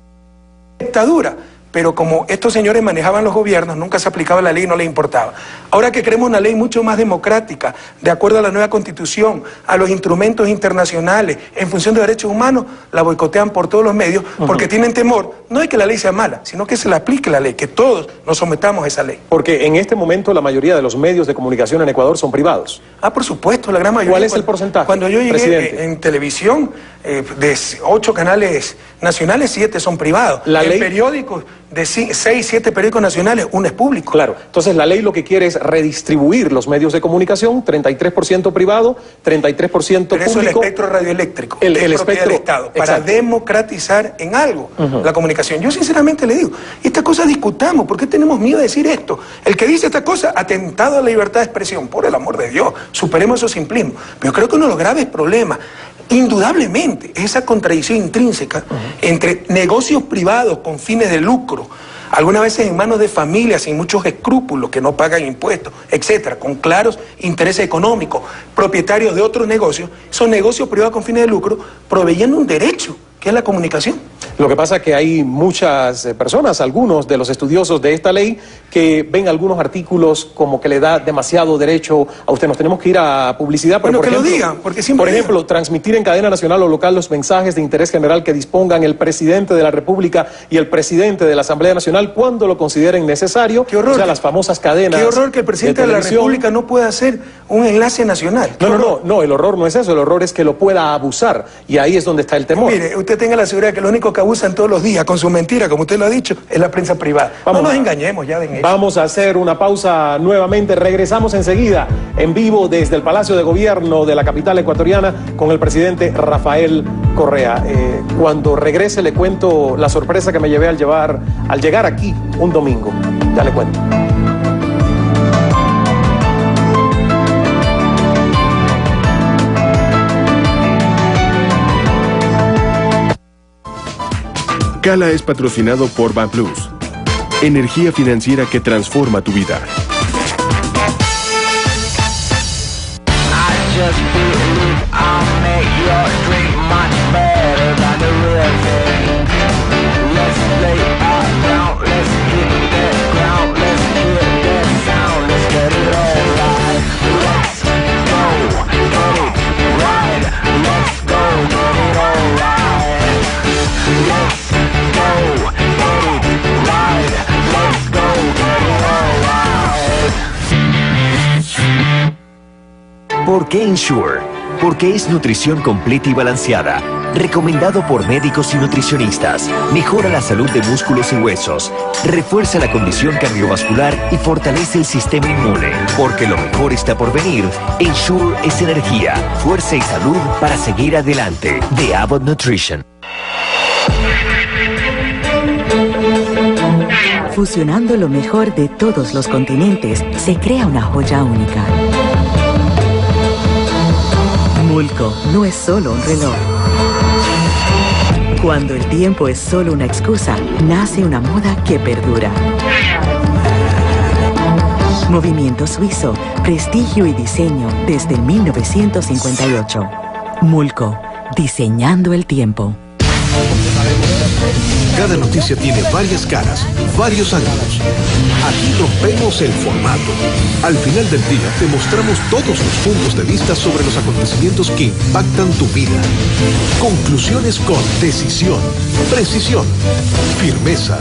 Dictadura. Pero como estos señores manejaban los gobiernos, nunca se aplicaba la ley y no les importaba. Ahora que queremos una ley mucho más democrática, de acuerdo a la nueva Constitución, a los instrumentos internacionales, en función de derechos humanos, la boicotean por todos los medios, porque tienen temor, no de que la ley sea mala, sino que se le aplique la ley, que todos nos sometamos a esa ley. Porque en este momento la mayoría de los medios de comunicación en Ecuador son privados. Por supuesto, la gran mayoría. ¿Cuál es el porcentaje? Cuando yo llegué en televisión, de 8 canales nacionales, 7 son privados. En periódicos, de 6, 7 periódicos nacionales, 1 es público. Claro, entonces la ley lo que quiere es redistribuir los medios de comunicación, 33% privado, 33% público. Pero eso es el espectro radioeléctrico, el espectro del Estado, para democratizar en algo la comunicación. Yo sinceramente le digo, esta cosa discutamos, ¿por qué tenemos miedo de decir esto? El que dice esta cosa, atentado a la libertad de expresión, por el amor de Dios, superemos esos simplismos. Pero creo que uno de los graves problemas, indudablemente, es esa contradicción intrínseca entre negocios privados con fines de lucro, algunas veces en manos de familias sin muchos escrúpulos que no pagan impuestos, etcétera, con claros intereses económicos, propietarios de otros negocios, son negocios privados con fines de lucro, proveyendo un derecho, que es la comunicación. Lo que pasa es que hay muchas personas, algunos de los estudiosos de esta ley, que ven algunos artículos como que le da demasiado derecho a usted. Nos tenemos que ir a publicidad. Pero bueno, por ejemplo, lo digan, porque siempre por ejemplo, transmitir en cadena nacional o local los mensajes de interés general que dispongan el presidente de la República y el presidente de la Asamblea Nacional cuando lo consideren necesario. Qué horror, o sea, las famosas cadenas. Qué horror que el presidente de la República no pueda hacer un enlace nacional. No, el horror no es eso, el horror es que lo pueda abusar, y ahí es donde está el temor. Mire, usted tenga la seguridad que lo único que abusan todos los días con su mentira, como usted lo ha dicho, es la prensa privada. No nos engañemos ya de eso. Vamos a hacer una pausa nuevamente. Regresamos enseguida en vivo desde el Palacio de Gobierno de la capital ecuatoriana con el presidente Rafael Correa. Cuando regrese le cuento la sorpresa que me llevé al llegar aquí un domingo. Ya le cuento. Cala es patrocinado por Banplus, energía financiera que transforma tu vida. ¿Por qué Ensure? Porque es nutrición completa y balanceada. Recomendado por médicos y nutricionistas. Mejora la salud de músculos y huesos. Refuerza la condición cardiovascular y fortalece el sistema inmune. Porque lo mejor está por venir. Ensure es energía, fuerza y salud para seguir adelante. De Abbott Nutrition. Fusionando lo mejor de todos los continentes, se crea una joya única. Mulco no es solo un reloj. Cuando el tiempo es solo una excusa, nace una moda que perdura. Movimiento suizo, prestigio y diseño desde 1958. Mulco, diseñando el tiempo. Cada noticia tiene varias caras, varios ángulos. Aquí rompemos el formato. Al final del día te mostramos todos los puntos de vista sobre los acontecimientos que impactan tu vida. Conclusiones con decisión, precisión, firmeza,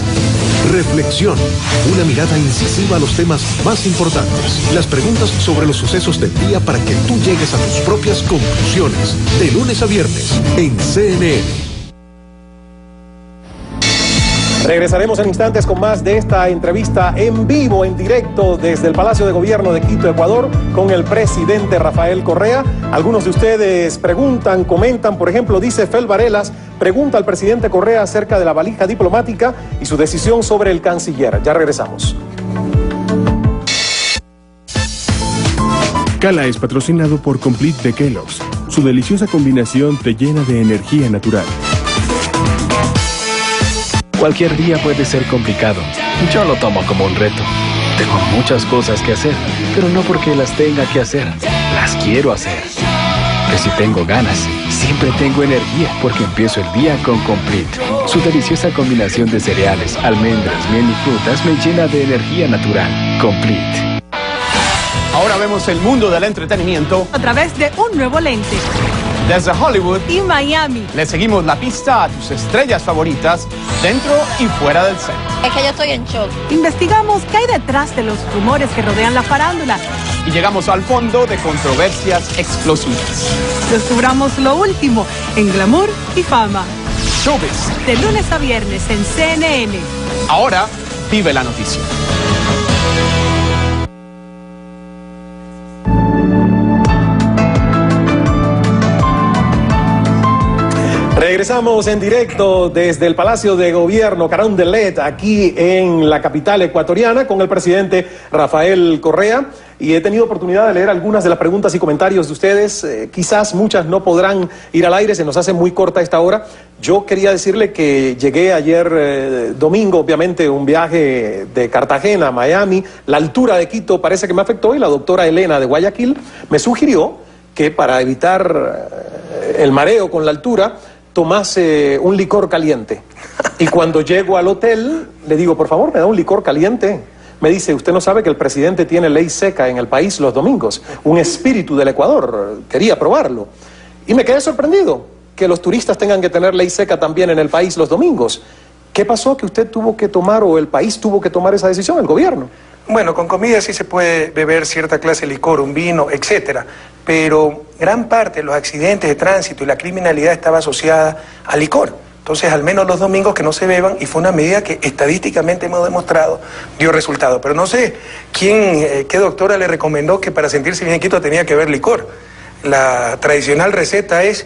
reflexión, una mirada incisiva a los temas más importantes, las preguntas sobre los sucesos del día para que tú llegues a tus propias conclusiones. De lunes a viernes en CNN. Regresaremos en instantes con más de esta entrevista en vivo, en directo desde el Palacio de Gobierno de Quito, Ecuador, con el presidente Rafael Correa. Algunos de ustedes preguntan, comentan, por ejemplo, dice Fel Varelas, pregunta al presidente Correa acerca de la valija diplomática y su decisión sobre el canciller. Ya regresamos. Cala es patrocinado por Complete de Kellogg's. Su deliciosa combinación te llena de energía natural. Cualquier día puede ser complicado. Yo lo tomo como un reto. Tengo muchas cosas que hacer, pero no porque las tenga que hacer. Las quiero hacer. Que si tengo ganas, siempre tengo energía porque empiezo el día con Complete. Su deliciosa combinación de cereales, almendras, miel y frutas me llena de energía natural. Complete. Ahora vemos el mundo del entretenimiento a través de un nuevo lente. Desde Hollywood y Miami. Le seguimos la pista a tus estrellas favoritas, dentro y fuera del set. Es que yo estoy en shock. Investigamos qué hay detrás de los rumores que rodean la farándula. Y llegamos al fondo de controversias explosivas. Descubramos lo último en glamour y fama. Showbiz. De lunes a viernes en CNN. Ahora vive la noticia. Regresamos en directo desde el Palacio de Gobierno Carondelet, aquí en la capital ecuatoriana, con el presidente Rafael Correa. Y he tenido oportunidad de leer algunas de las preguntas y comentarios de ustedes. Quizás muchas no podrán ir al aire, se nos hace muy corta esta hora. Yo quería decirle que llegué ayer domingo, obviamente, un viaje de Cartagena a Miami. La altura de Quito parece que me afectó y la doctora Elena de Guayaquil me sugirió que para evitar el mareo con la altura, tomase un licor caliente. Y cuando llego al hotel, le digo, por favor, me da un licor caliente. Me dice, usted no sabe que el presidente tiene ley seca en el país los domingos. Un espíritu del Ecuador. Quería probarlo. Y me quedé sorprendido que los turistas tengan que tener ley seca también en el país los domingos. ¿Qué pasó que usted tuvo que tomar o el país tuvo que tomar esa decisión, el gobierno? Bueno, con comida sí se puede beber cierta clase de licor, un vino, etcétera, pero gran parte de los accidentes de tránsito y la criminalidad estaba asociada al licor. Entonces, al menos los domingos que no se beban, y fue una medida que estadísticamente hemos demostrado dio resultado. Pero no sé qué doctora le recomendó que para sentirse bien en Quito tenía que beber licor. La tradicional receta es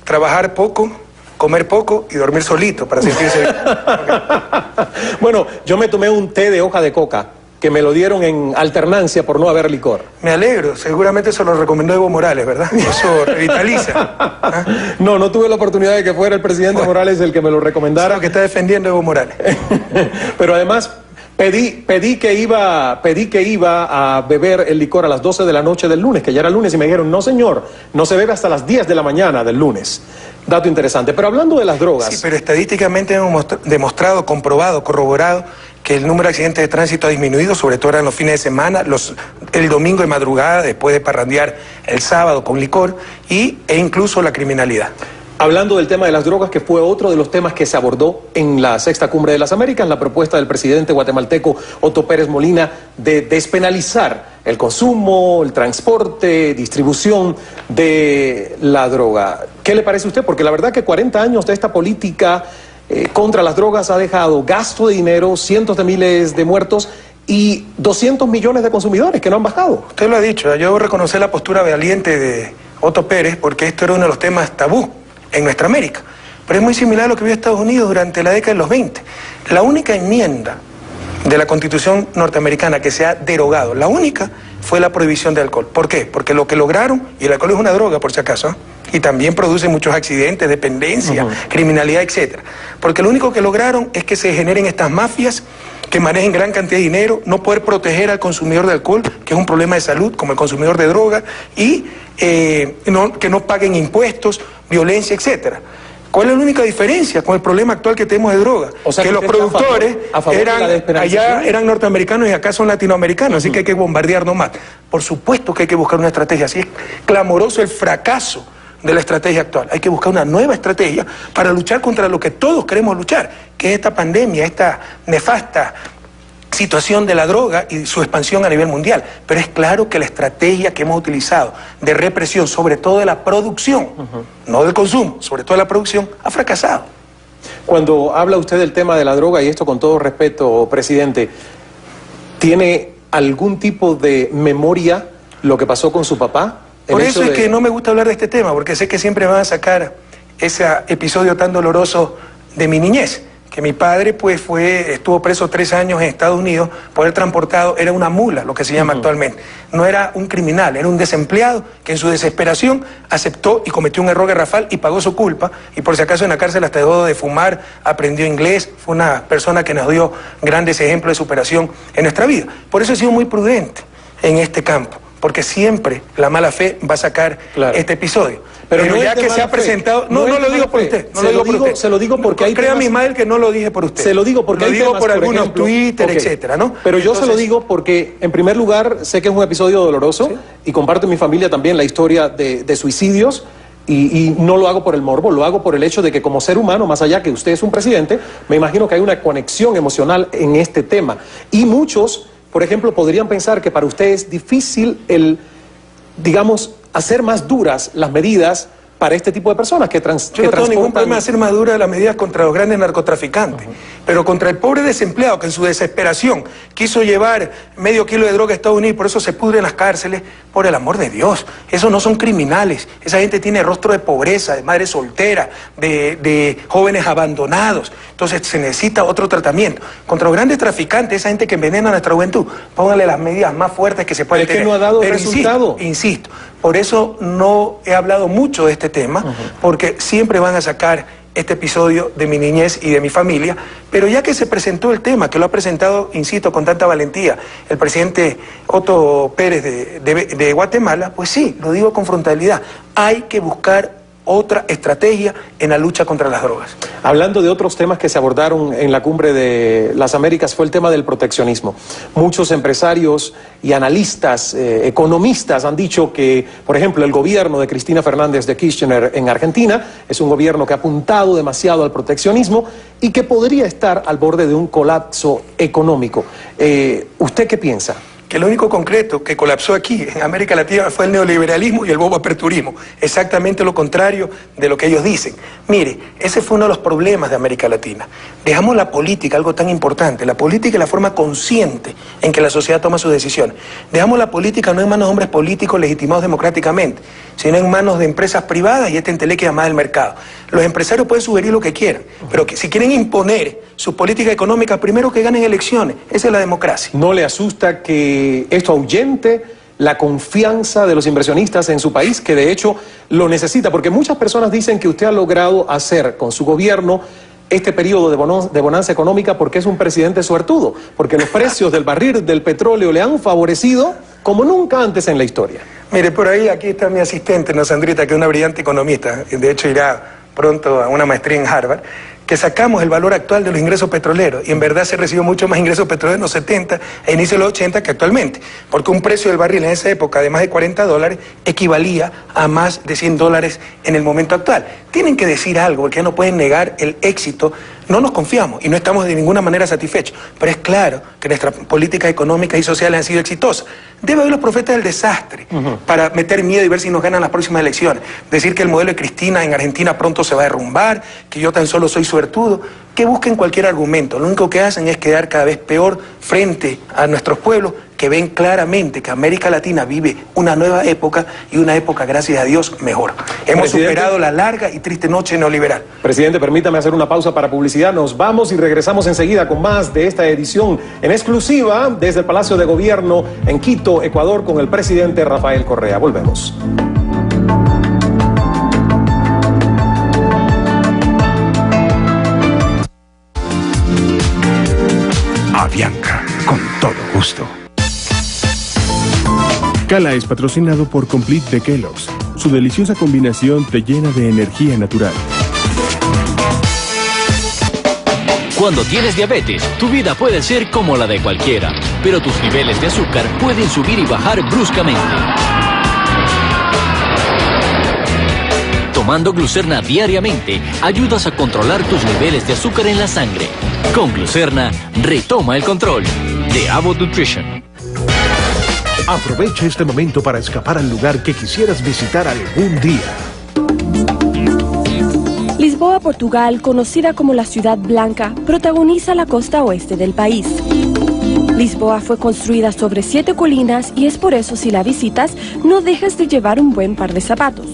trabajar poco, comer poco y dormir solito para sentirse bien. Bueno, yo me tomé un té de hoja de coca, que me lo dieron en alternancia por no haber licor. Me alegro, seguramente eso lo recomendó Evo Morales, ¿verdad? Eso revitaliza. ¿Ah? No tuve la oportunidad de que fuera el presidente Morales el que me lo recomendara. Eso que está defendiendo Evo Morales. Pero además pedí que iba a beber el licor a las 12 de la noche del lunes, que ya era lunes, y me dijeron, no señor, no se bebe hasta las 10 de la mañana del lunes. Dato interesante. Pero hablando de las drogas... Sí, pero estadísticamente hemos demostrado, comprobado, corroborado que el número de accidentes de tránsito ha disminuido, sobre todo en los fines de semana, el domingo de madrugada, después de parrandear el sábado con licor, e incluso la criminalidad. Hablando del tema de las drogas, que fue otro de los temas que se abordó en la Sexta Cumbre de las Américas, la propuesta del presidente guatemalteco Otto Pérez Molina de despenalizar el consumo, el transporte, distribución de la droga. ¿Qué le parece a usted? Porque la verdad que 40 años de esta política contra las drogas ha dejado gasto de dinero, cientos de miles de muertos y 200 millones de consumidores que no han bajado. Usted lo ha dicho, yo debo reconocer la postura valiente de Otto Pérez porque esto era uno de los temas tabú en nuestra América. Pero es muy similar a lo que vio Estados Unidos durante la década de los 20. La única enmienda de la Constitución norteamericana que se ha derogado, la única, fue la prohibición de alcohol. ¿Por qué? Porque lo que lograron, y el alcohol es una droga por si acaso, y también produce muchos accidentes, dependencia, criminalidad, etcétera. Porque lo único que lograron es que se generen estas mafias que manejen gran cantidad de dinero, no poder proteger al consumidor de alcohol, que es un problema de salud, como el consumidor de droga, y que no paguen impuestos, violencia, etcétera. ¿Cuál es la única diferencia con el problema actual que tenemos de droga? O sea, que los productores allá eran norteamericanos y acá son latinoamericanos, así que hay que bombardear nomás. Por supuesto que hay que buscar una estrategia, así es clamoroso el fracaso de la estrategia actual. Hay que buscar una nueva estrategia para luchar contra lo que todos queremos luchar, que es esta pandemia, esta nefasta situación de la droga y su expansión a nivel mundial. Pero es claro que la estrategia que hemos utilizado de represión, sobre todo de la producción, no del consumo, sobre todo de la producción, ha fracasado. Cuando habla usted del tema de la droga, y esto con todo respeto, presidente, ¿tiene algún tipo de memoria lo que pasó con su papá? Por eso es que no me gusta hablar de este tema, porque sé que siempre van a sacar ese episodio tan doloroso de mi niñez. Que mi padre pues estuvo preso 3 años en Estados Unidos por haber transportado, era una mula, lo que se llama actualmente. No era un criminal, era un desempleado que en su desesperación aceptó y cometió un error garrafal y pagó su culpa. Y por si acaso en la cárcel hasta dejó de fumar, aprendió inglés, fue una persona que nos dio grandes ejemplos de superación en nuestra vida. Por eso he sido muy prudente en este campo, porque siempre la mala fe va a sacar este episodio. Pero no ya que se ha presentado... No lo digo por usted. Se lo digo porque hay... Crea mi madre que no lo dije por usted. Se lo digo porque lo digo por algunos Twitter, etcétera, ¿no? Pero yo se lo digo porque, en primer lugar, sé que es un episodio doloroso y comparto en mi familia también la historia de suicidios. Y no lo hago por el morbo, lo hago por el hecho de que como ser humano, más allá que usted es un presidente, me imagino que hay una conexión emocional en este tema. Y muchos, por ejemplo, podrían pensar que para usted es difícil digamos, hacer más duras las medidas para este tipo de personas que transportan... Yo no tengo ningún problema de hacer más duras las medidas contra los grandes narcotraficantes, pero contra el pobre desempleado que en su desesperación quiso llevar medio kilo de droga a Estados Unidos y por eso se pudre en las cárceles, por el amor de Dios, esos no son criminales, esa gente tiene rostro de pobreza, de madre soltera, de jóvenes abandonados, entonces se necesita otro tratamiento. Contra los grandes traficantes, esa gente que envenena a nuestra juventud, pónganle las medidas más fuertes que se pueden tener. Es que no ha dado resultado. Insisto, por eso no he hablado mucho de este tema, porque siempre van a sacar este episodio de mi niñez y de mi familia, pero ya que se presentó el tema, que lo ha presentado, insisto, con tanta valentía, el presidente Otto Pérez de Guatemala, pues sí, lo digo con frontalidad, hay que buscar otra estrategia en la lucha contra las drogas. Hablando de otros temas que se abordaron en la Cumbre de las Américas, fue el tema del proteccionismo. Muchos empresarios y analistas, economistas han dicho que, por ejemplo, el gobierno de Cristina Fernández de Kirchner en Argentina es un gobierno que ha apuntado demasiado al proteccionismo y que podría estar al borde de un colapso económico. ¿Usted qué piensa? Que lo único concreto que colapsó aquí en América Latina fue el neoliberalismo y el bobo aperturismo. Exactamente lo contrario de lo que ellos dicen. Mire, ese fue uno de los problemas de América Latina. Dejamos la política, algo tan importante, la política es la forma consciente en que la sociedad toma sus decisiones. Dejamos la política no en manos de hombres políticos legitimados democráticamente, sino en manos de empresas privadas y esta entelequia llamada el mercado. Los empresarios pueden sugerir lo que quieran, pero que si quieren imponer su política económica, primero que ganen elecciones. Esa es la democracia. ¿No le asusta que esto ahuyente la confianza de los inversionistas en su país, que de hecho lo necesita? Porque muchas personas dicen que usted ha logrado hacer con su gobierno este periodo de bonanza económica porque es un presidente suertudo, porque los precios del barril del petróleo le han favorecido como nunca antes en la historia. Mire, por ahí aquí está mi asistente, ¿no, Sandrita, que es una brillante economista, de hecho irá pronto a una maestría en Harvard, que sacamos el valor actual de los ingresos petroleros y en verdad se recibió mucho más ingresos petroleros en los 70 e inicio de los 80 que actualmente, porque un precio del barril en esa época de más de $40 equivalía a más de $100 en el momento actual. Tienen que decir algo, porque ya no pueden negar el éxito. No nos confiamos y no estamos de ninguna manera satisfechos, pero es claro que nuestras políticas económicas y sociales han sido exitosas. Debe haber los profetas del desastre para meter miedo y ver si nos ganan las próximas elecciones. Decir que el modelo de Cristina en Argentina pronto se va a derrumbar, que yo tan solo soy suertudo, que busquen cualquier argumento. Lo único que hacen es quedar cada vez peor frente a nuestros pueblos que ven claramente que América Latina vive una nueva época y una época, gracias a Dios, mejor. Hemos superado la larga y triste noche neoliberal. Presidente, permítame hacer una pausa para publicidad. Nos vamos y regresamos enseguida con más de esta edición en exclusiva desde el Palacio de Gobierno en Quito, Ecuador, con el presidente Rafael Correa. Volvemos. Avianca, con todo gusto. Cala es patrocinado por Complete de Kellogg's. Su deliciosa combinación te llena de energía natural. Cuando tienes diabetes, tu vida puede ser como la de cualquiera, pero tus niveles de azúcar pueden subir y bajar bruscamente. Tomando Glucerna diariamente, ayudas a controlar tus niveles de azúcar en la sangre. Con Glucerna, retoma el control. De Abbott Nutrition. Aprovecha este momento para escapar al lugar que quisieras visitar algún día. Lisboa, Portugal, conocida como la Ciudad Blanca, protagoniza la costa oeste del país. Lisboa fue construida sobre 7 colinas y es por eso si la visitas, no dejes de llevar un buen par de zapatos.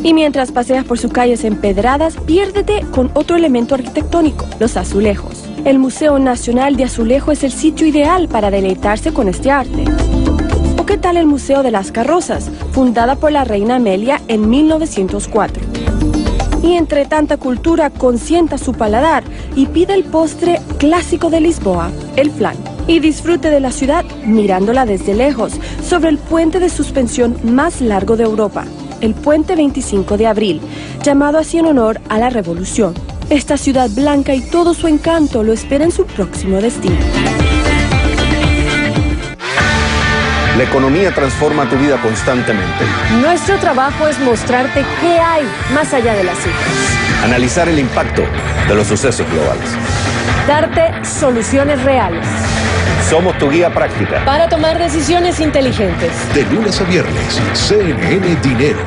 Y mientras paseas por sus calles empedradas, piérdete con otro elemento arquitectónico, los azulejos. El Museo Nacional de Azulejo es el sitio ideal para deleitarse con este arte. ¿O qué tal el Museo de las Carrozas, fundada por la reina Amelia en 1904? Y entre tanta cultura, consienta su paladar y pide el postre clásico de Lisboa, el flan. Y disfrute de la ciudad mirándola desde lejos, sobre el puente de suspensión más largo de Europa, el Puente 25 de Abril, llamado así en honor a la Revolución. Esta ciudad blanca y todo su encanto lo espera en su próximo destino. La economía transforma tu vida constantemente. Nuestro trabajo es mostrarte qué hay más allá de las cifras. Analizar el impacto de los sucesos globales. Darte soluciones reales. Somos tu guía práctica. Para tomar decisiones inteligentes. De lunes a viernes, CNN Dinero.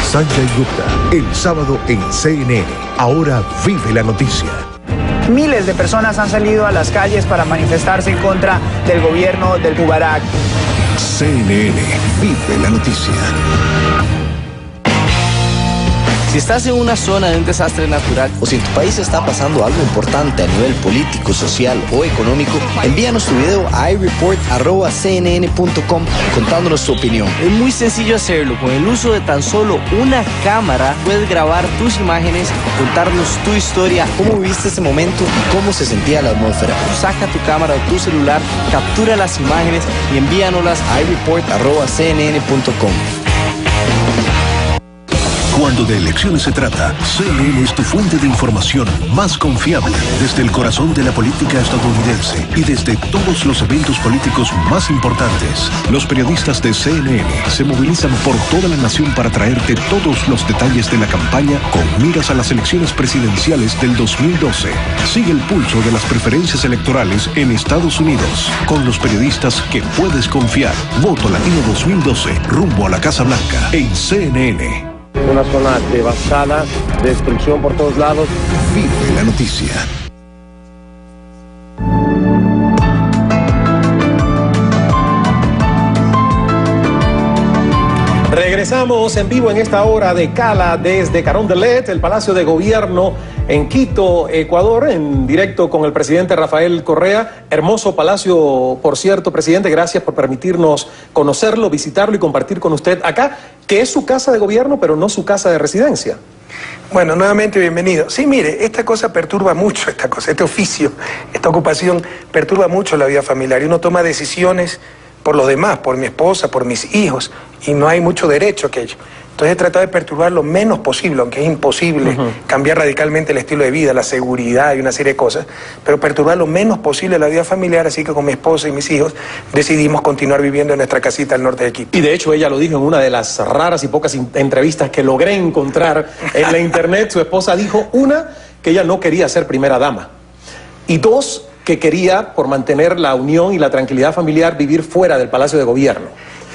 Sanjay Gupta, el sábado en CNN. Ahora vive la noticia. Miles de personas han salido a las calles para manifestarse en contra del gobierno del Mubarak. CNN, vive la noticia. Si estás en una zona de un desastre natural o si en tu país está pasando algo importante a nivel político, social o económico, envíanos tu video a ireport@cnn.com contándonos tu opinión. Es muy sencillo hacerlo. Con el uso de tan solo una cámara puedes grabar tus imágenes, contarnos tu historia, cómo viviste ese momento y cómo se sentía la atmósfera. Saca tu cámara o tu celular, captura las imágenes y envíanoslas a ireport@cnn.com. Cuando de elecciones se trata, CNN es tu fuente de información más confiable desde el corazón de la política estadounidense y desde todos los eventos políticos más importantes. Los periodistas de CNN se movilizan por toda la nación para traerte todos los detalles de la campaña con miras a las elecciones presidenciales del 2012. Sigue el pulso de las preferencias electorales en Estados Unidos con los periodistas que puedes confiar. Voto Latino 2012, rumbo a la Casa Blanca en CNN. Una zona devastada, destrucción por todos lados. Vive la noticia. Regresamos en vivo en esta hora de Cala desde Carondelet, el Palacio de Gobierno en Quito, Ecuador, en directo con el presidente Rafael Correa. Hermoso palacio, por cierto, presidente, gracias por permitirnos conocerlo, visitarlo y compartir con usted acá, que es su casa de gobierno, pero no su casa de residencia. Bueno, nuevamente bienvenido. Sí, mire, esta cosa perturba mucho, este oficio, esta ocupación perturba mucho la vida familiar y uno toma decisiones por los demás, por mi esposa, por mis hijos, y no hay mucho derecho a aquello. Entonces he tratado de perturbar lo menos posible, aunque es imposible cambiar radicalmente el estilo de vida, la seguridad y una serie de cosas, pero perturbar lo menos posible la vida familiar, así que con mi esposa y mis hijos decidimos continuar viviendo en nuestra casita al norte de Quito. Y de hecho ella lo dijo en una de las raras y pocas entrevistas que logré encontrar en la internet. Su esposa dijo, una, que ella no quería ser primera dama, y dos, que quería, por mantener la unión y la tranquilidad familiar, vivir fuera del Palacio de Gobierno.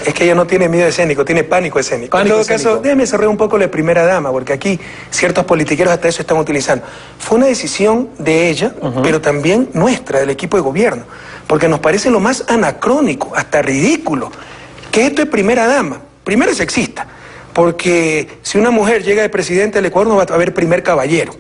Es que ella no tiene miedo escénico, tiene pánico escénico. En todo caso, déjeme cerrar un poco la primera dama, porque aquí ciertos politiqueros hasta eso están utilizando. Fue una decisión de ella, pero también nuestra, del equipo de gobierno, porque nos parece lo más anacrónico, hasta ridículo, que esto es primera dama. Primero es sexista, porque si una mujer llega de presidente del Ecuador no va a haber primer caballero.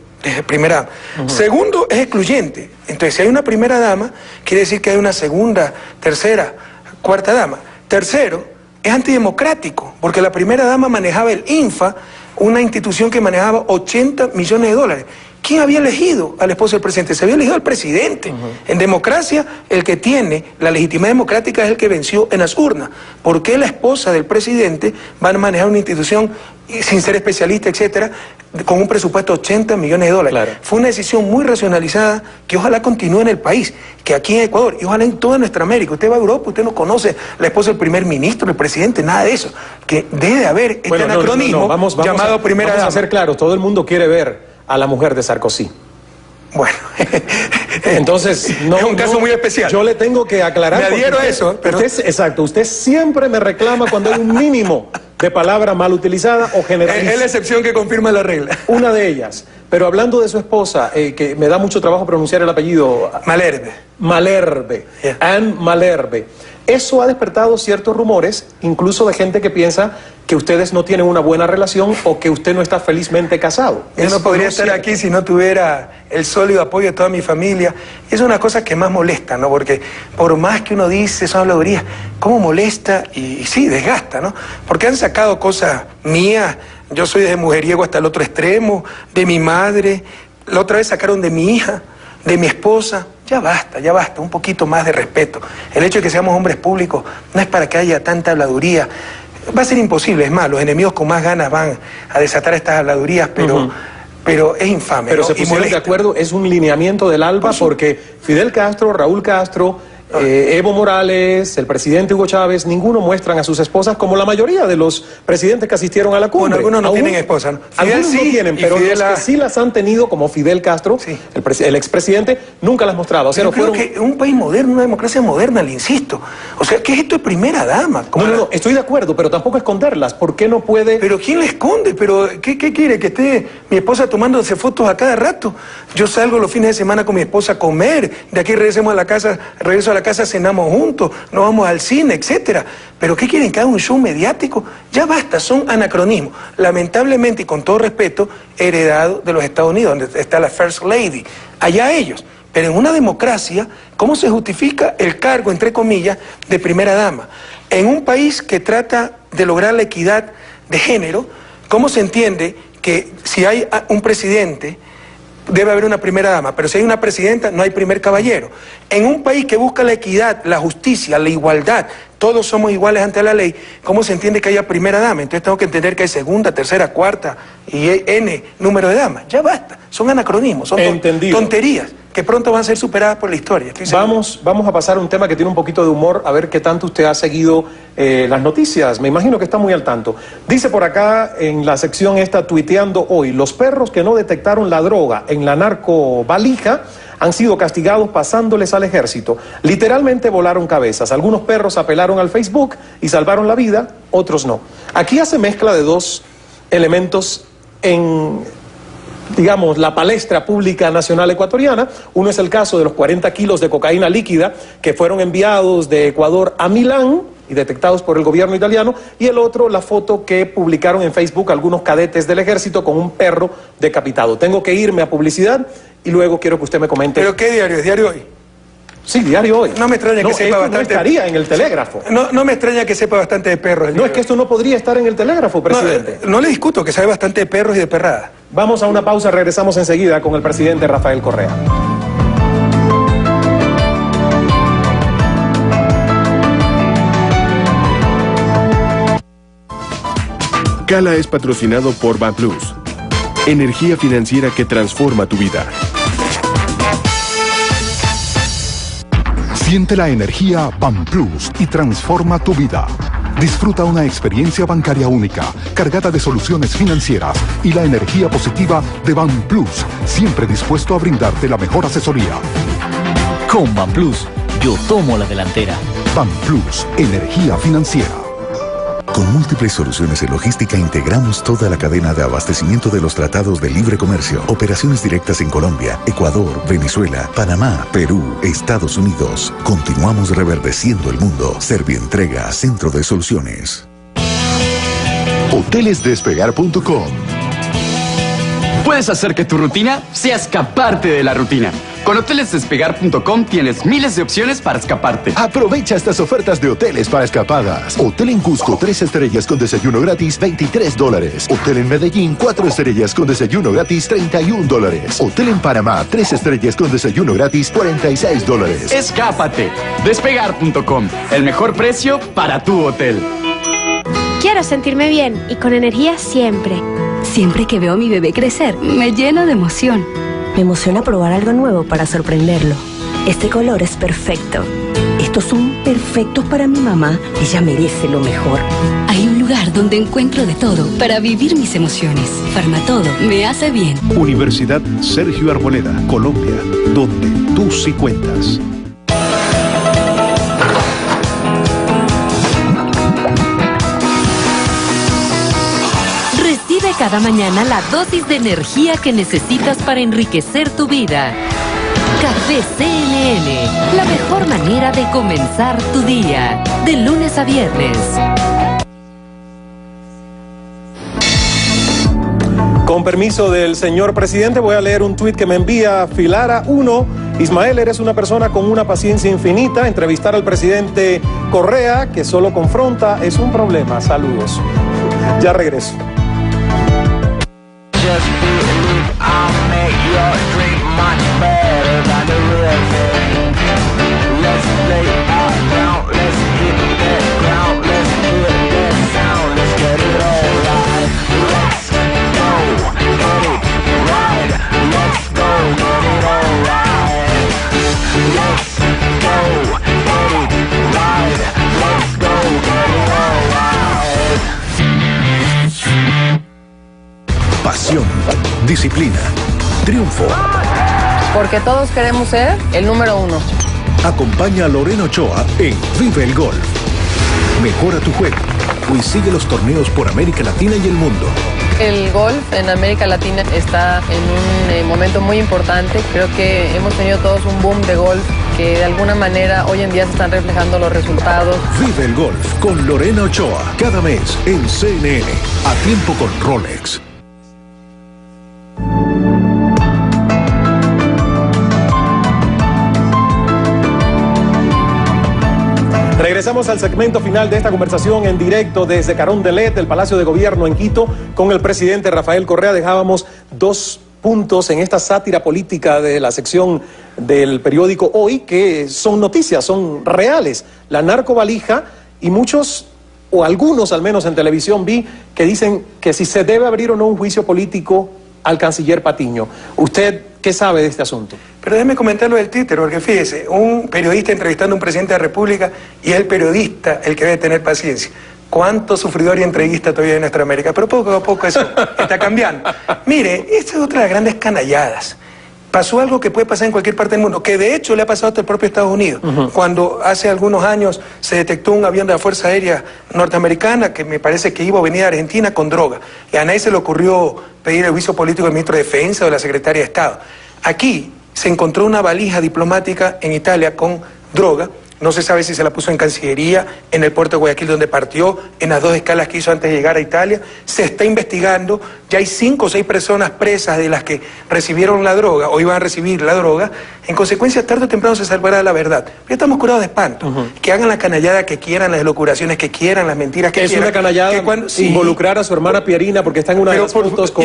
Primera. Segundo, es excluyente. Entonces, si hay una primera dama, quiere decir que hay una segunda, tercera, cuarta dama. Tercero, es antidemocrático, porque la primera dama manejaba el INFA, una institución que manejaba 80 millones de dólares. ¿Quién había elegido al esposo del presidente? Se había elegido al presidente. En democracia, el que tiene la legitimidad democrática es el que venció en las urnas. ¿Por qué la esposa del presidente va a manejar una institución sin ser especialista, etcétera, con un presupuesto de 80 millones de dólares? Claro. Fue una decisión muy racionalizada que ojalá continúe en el país, que aquí en Ecuador, y ojalá en toda nuestra América. Usted va a Europa, usted no conoce la esposa del primer ministro, el presidente, nada de eso. Que debe haber este anacronismo llamado primera dama. Vamos a ser claros, todo el mundo quiere ver a la mujer de Sarkozy. Bueno, entonces no, es un caso muy especial. Yo le tengo que aclarar. Me adhiero a eso, pero exacto, usted siempre me reclama cuando hay un mínimo de palabra mal utilizada o generaliza. Es la excepción que confirma la regla. Una de ellas. Pero hablando de su esposa, que me da mucho trabajo pronunciar el apellido. Malherbe. Yeah. Anne Malherbe. Eso ha despertado ciertos rumores, incluso de gente que piensa que ustedes no tienen una buena relación o que usted no está felizmente casado. Yo no podría estar aquí si no tuviera el sólido apoyo de toda mi familia. Es una cosa que más molesta, ¿no? Porque por más que uno dice, son habladurías, ¿cómo molesta? Y sí, desgasta, ¿no? Porque han sacado cosas mías. Yo soy desde mujeriego hasta el otro extremo, de mi madre. La otra vez sacaron de mi hija, de mi esposa. Ya basta, un poquito más de respeto. El hecho de que seamos hombres públicos no es para que haya tanta habladuría. Va a ser imposible, es más, los enemigos con más ganas van a desatar estas habladurías, pero es infame. Pero ¿no? se pusieron de acuerdo, es un lineamiento del ALBA porque Fidel Castro, Raúl Castro, Evo Morales, el presidente Hugo Chávez, ninguno muestran a sus esposas como la mayoría de los presidentes que asistieron a la cumbre. Bueno, algunos no tienen esposa, ¿no? Algunos sí, no tienen, pero los que sí las han tenido, como Fidel Castro, sí, el expresidente, nunca las mostraba. O sea, yo creo que un país moderno, una democracia moderna, le insisto. O sea, ¿qué es esto de primera dama? No, estoy de acuerdo, pero tampoco esconderlas. ¿Por qué no puede...? ¿Pero quién le esconde? ¿Pero qué quiere? ¿Que esté mi esposa tomándose fotos a cada rato? Yo salgo los fines de semana con mi esposa a comer, de aquí regreso a la casa, cenamos juntos, nos vamos al cine, etcétera. ¿Pero qué quieren? ¿Que haga un show mediático? Ya basta, son anacronismos. Lamentablemente, y con todo respeto, heredado de los Estados Unidos, donde está la First Lady. Allá ellos. Pero en una democracia, ¿cómo se justifica el cargo, entre comillas, de primera dama? En un país que trata de lograr la equidad de género, ¿cómo se entiende que si hay un presidente, debe haber una primera dama, pero si hay una presidenta, no hay primer caballero? En un país que busca la equidad, la justicia, la igualdad, todos somos iguales ante la ley, ¿cómo se entiende que haya primera dama? Entonces tengo que entender que hay segunda, tercera, cuarta y N número de damas. Ya basta, son anacronismos, son tonterías que pronto van a ser superadas por la historia. Vamos a pasar a un tema que tiene un poquito de humor, a ver qué tanto usted ha seguido las noticias. Me imagino que está muy al tanto. Dice por acá en la sección esta, tuiteando hoy, los perros que no detectaron la droga en la narcovalija han sido castigados pasándoles al ejército. Literalmente volaron cabezas. Algunos perros apelaron al Facebook y salvaron la vida, otros no. Aquí hace mezcla de dos elementos en, digamos, la palestra pública nacional ecuatoriana. Uno es el caso de los 40 kilos de cocaína líquida que fueron enviados de Ecuador a Milán y detectados por el gobierno italiano, y el otro, la foto que publicaron en Facebook algunos cadetes del ejército con un perro decapitado. Tengo que irme a publicidad y luego quiero que usted me comente. ¿Pero qué diario? ¿Es Diario Hoy? Sí, Diario Hoy. No me extraña que sepa bastante. No estaría en el Telégrafo. No me extraña que sepa bastante de perros. No, es que esto no podría estar en el Telégrafo, presidente. No le discuto que sabe bastante de perros y de perradas. Vamos a una pausa, regresamos enseguida con el presidente Rafael Correa. Cala es patrocinado por BanPlus, energía financiera que transforma tu vida. Siente la energía BanPlus y transforma tu vida. Disfruta una experiencia bancaria única, cargada de soluciones financieras y la energía positiva de BanPlus, siempre dispuesto a brindarte la mejor asesoría. Con BanPlus, yo tomo la delantera. BanPlus, energía financiera. Con múltiples soluciones en logística integramos toda la cadena de abastecimiento de los tratados de libre comercio. Operaciones directas en Colombia, Ecuador, Venezuela, Panamá, Perú, Estados Unidos. Continuamos reverdeciendo el mundo. Servientrega, Centro de Soluciones. Hotelesdespegar.com. Puedes hacer que tu rutina sea escaparte de la rutina. Con hotelesdespegar.com tienes miles de opciones para escaparte. Aprovecha estas ofertas de hoteles para escapadas. Hotel en Cusco, 3 estrellas con desayuno gratis, $23. Hotel en Medellín, 4 estrellas con desayuno gratis, $31. Hotel en Panamá, 3 estrellas con desayuno gratis, $46. Escápate. Despegar.com. El mejor precio para tu hotel. Quiero sentirme bien y con energía siempre. Siempre que veo a mi bebé crecer, me lleno de emoción. Me emociona probar algo nuevo para sorprenderlo. Este color es perfecto. Estos son perfectos para mi mamá. Ella merece lo mejor. Hay un lugar donde encuentro de todo para vivir mis emociones. Farmatodo me hace bien. Universidad Sergio Arboleda, Colombia, donde tú sí cuentas. Recibe cada mañana la dosis de energía que necesitas para enriquecer tu vida. Café CNN, la mejor manera de comenzar tu día, de lunes a viernes. Con permiso del señor presidente, voy a leer un tuit que me envía Filara 1. Ismael, eres una persona con una paciencia infinita. Entrevistar al presidente Correa, que solo confronta, es un problema. Saludos. Ya regreso. Pasión, disciplina, triunfo. Porque todos queremos ser el número 1. Acompaña a Lorena Ochoa en Vive el Golf. Mejora tu juego y sigue los torneos por América Latina y el mundo. El golf en América Latina está en un momento muy importante. Creo que hemos tenido todos un boom de golf que de alguna manera hoy en día se están reflejando los resultados. Vive el Golf con Lorena Ochoa cada mes en CNN, a tiempo con Rolex. Regresamos al segmento final de esta conversación en directo desde Carondelet, el Palacio de Gobierno en Quito, con el presidente Rafael Correa. Dejábamos 2 puntos en esta sátira política de la sección del periódico Hoy, que son noticias, son reales. La narcovalija y muchos, o algunos al menos en televisión vi, que dicen que si se debe abrir o no un juicio político al canciller Patiño. ¿Usted qué sabe de este asunto? Pero déjeme comentar lo del títer, porque fíjese, un periodista entrevistando a un presidente de la República y es el periodista el que debe tener paciencia. ¿Cuánto sufridor y entreguista todavía en nuestra América? Pero poco a poco eso está cambiando. Mire, esta es otra de las grandes canalladas. Pasó algo que puede pasar en cualquier parte del mundo, que de hecho le ha pasado hasta el propio Estados Unidos. Cuando hace algunos años se detectó un avión de la Fuerza Aérea Norteamericana que me parece que iba a venir a Argentina con droga. Y a nadie se le ocurrió pedir el juicio político del ministro de Defensa o de la Secretaria de Estado. Aquí se encontró una valija diplomática en Italia con droga. No se sabe si se la puso en Cancillería, en el puerto de Guayaquil donde partió, en las 2 escalas que hizo antes de llegar a Italia. Se está investigando, ya hay 5 o 6 personas presas de las que recibieron la droga o iban a recibir la droga. En consecuencia, tarde o temprano se salvará la verdad. Ya estamos curados de espanto. Que hagan la canallada que quieran, las elucubraciones que quieran, las mentiras que quieran. Es una canallada involucrar a su hermana Pierina porque está en una de las fotos con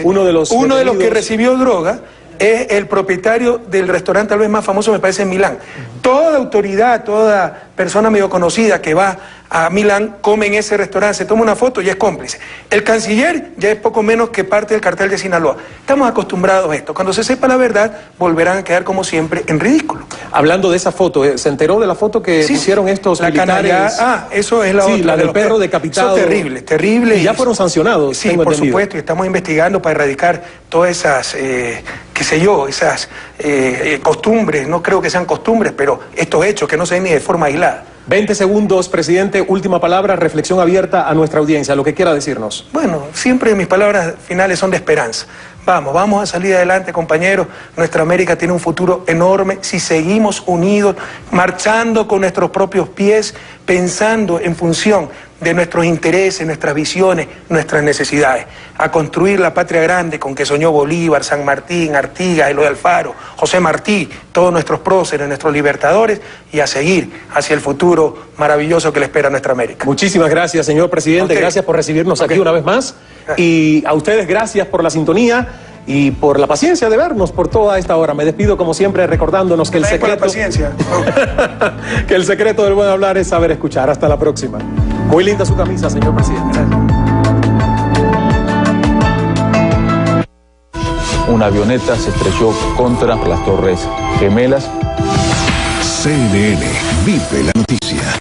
uno de los que recibió droga. Es el propietario del restaurante tal vez más famoso, me parece, en Milán. Toda autoridad, toda persona medio conocida que va a Milán come en ese restaurante, se toma una foto y es cómplice. El canciller ya es poco menos que parte del cartel de Sinaloa. Estamos acostumbrados a esto. Cuando se sepa la verdad, volverán a quedar como siempre en ridículo. Hablando de esa foto, ¿se enteró de la foto que pusieron estos militares? Eso es la otra. Sí, la del perro decapitado. Eso es terrible. Y ya fueron sancionados. Sí, por supuesto, y estamos investigando para erradicar todas esas, esas costumbres, no creo que sean costumbres, pero estos hechos que no se ven ni de forma aislada. 20 segundos, presidente, última palabra, reflexión abierta a nuestra audiencia, lo que quiera decirnos. Bueno, siempre mis palabras finales son de esperanza. Vamos a salir adelante, compañeros. Nuestra América tiene un futuro enorme si seguimos unidos, marchando con nuestros propios pies, pensando en función de nuestros intereses, nuestras visiones, nuestras necesidades, a construir la patria grande con que soñó Bolívar, San Martín, Artigas, Eloy Alfaro, José Martí, todos nuestros próceres, nuestros libertadores, y a seguir hacia el futuro maravilloso que le espera a nuestra América. Muchísimas gracias, señor presidente. Gracias por recibirnos aquí una vez más. Y a ustedes gracias por la sintonía y por la paciencia de vernos por toda esta hora. Me despido como siempre recordándonos que el secreto... paciencia. que el secreto del buen hablar es saber escuchar. Hasta la próxima. Muy linda su camisa, señor presidente. Una avioneta se estrelló contra las Torres Gemelas. CNN vive la noticia.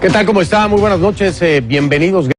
¿Qué tal? ¿Cómo está? Muy buenas noches. Bienvenidos.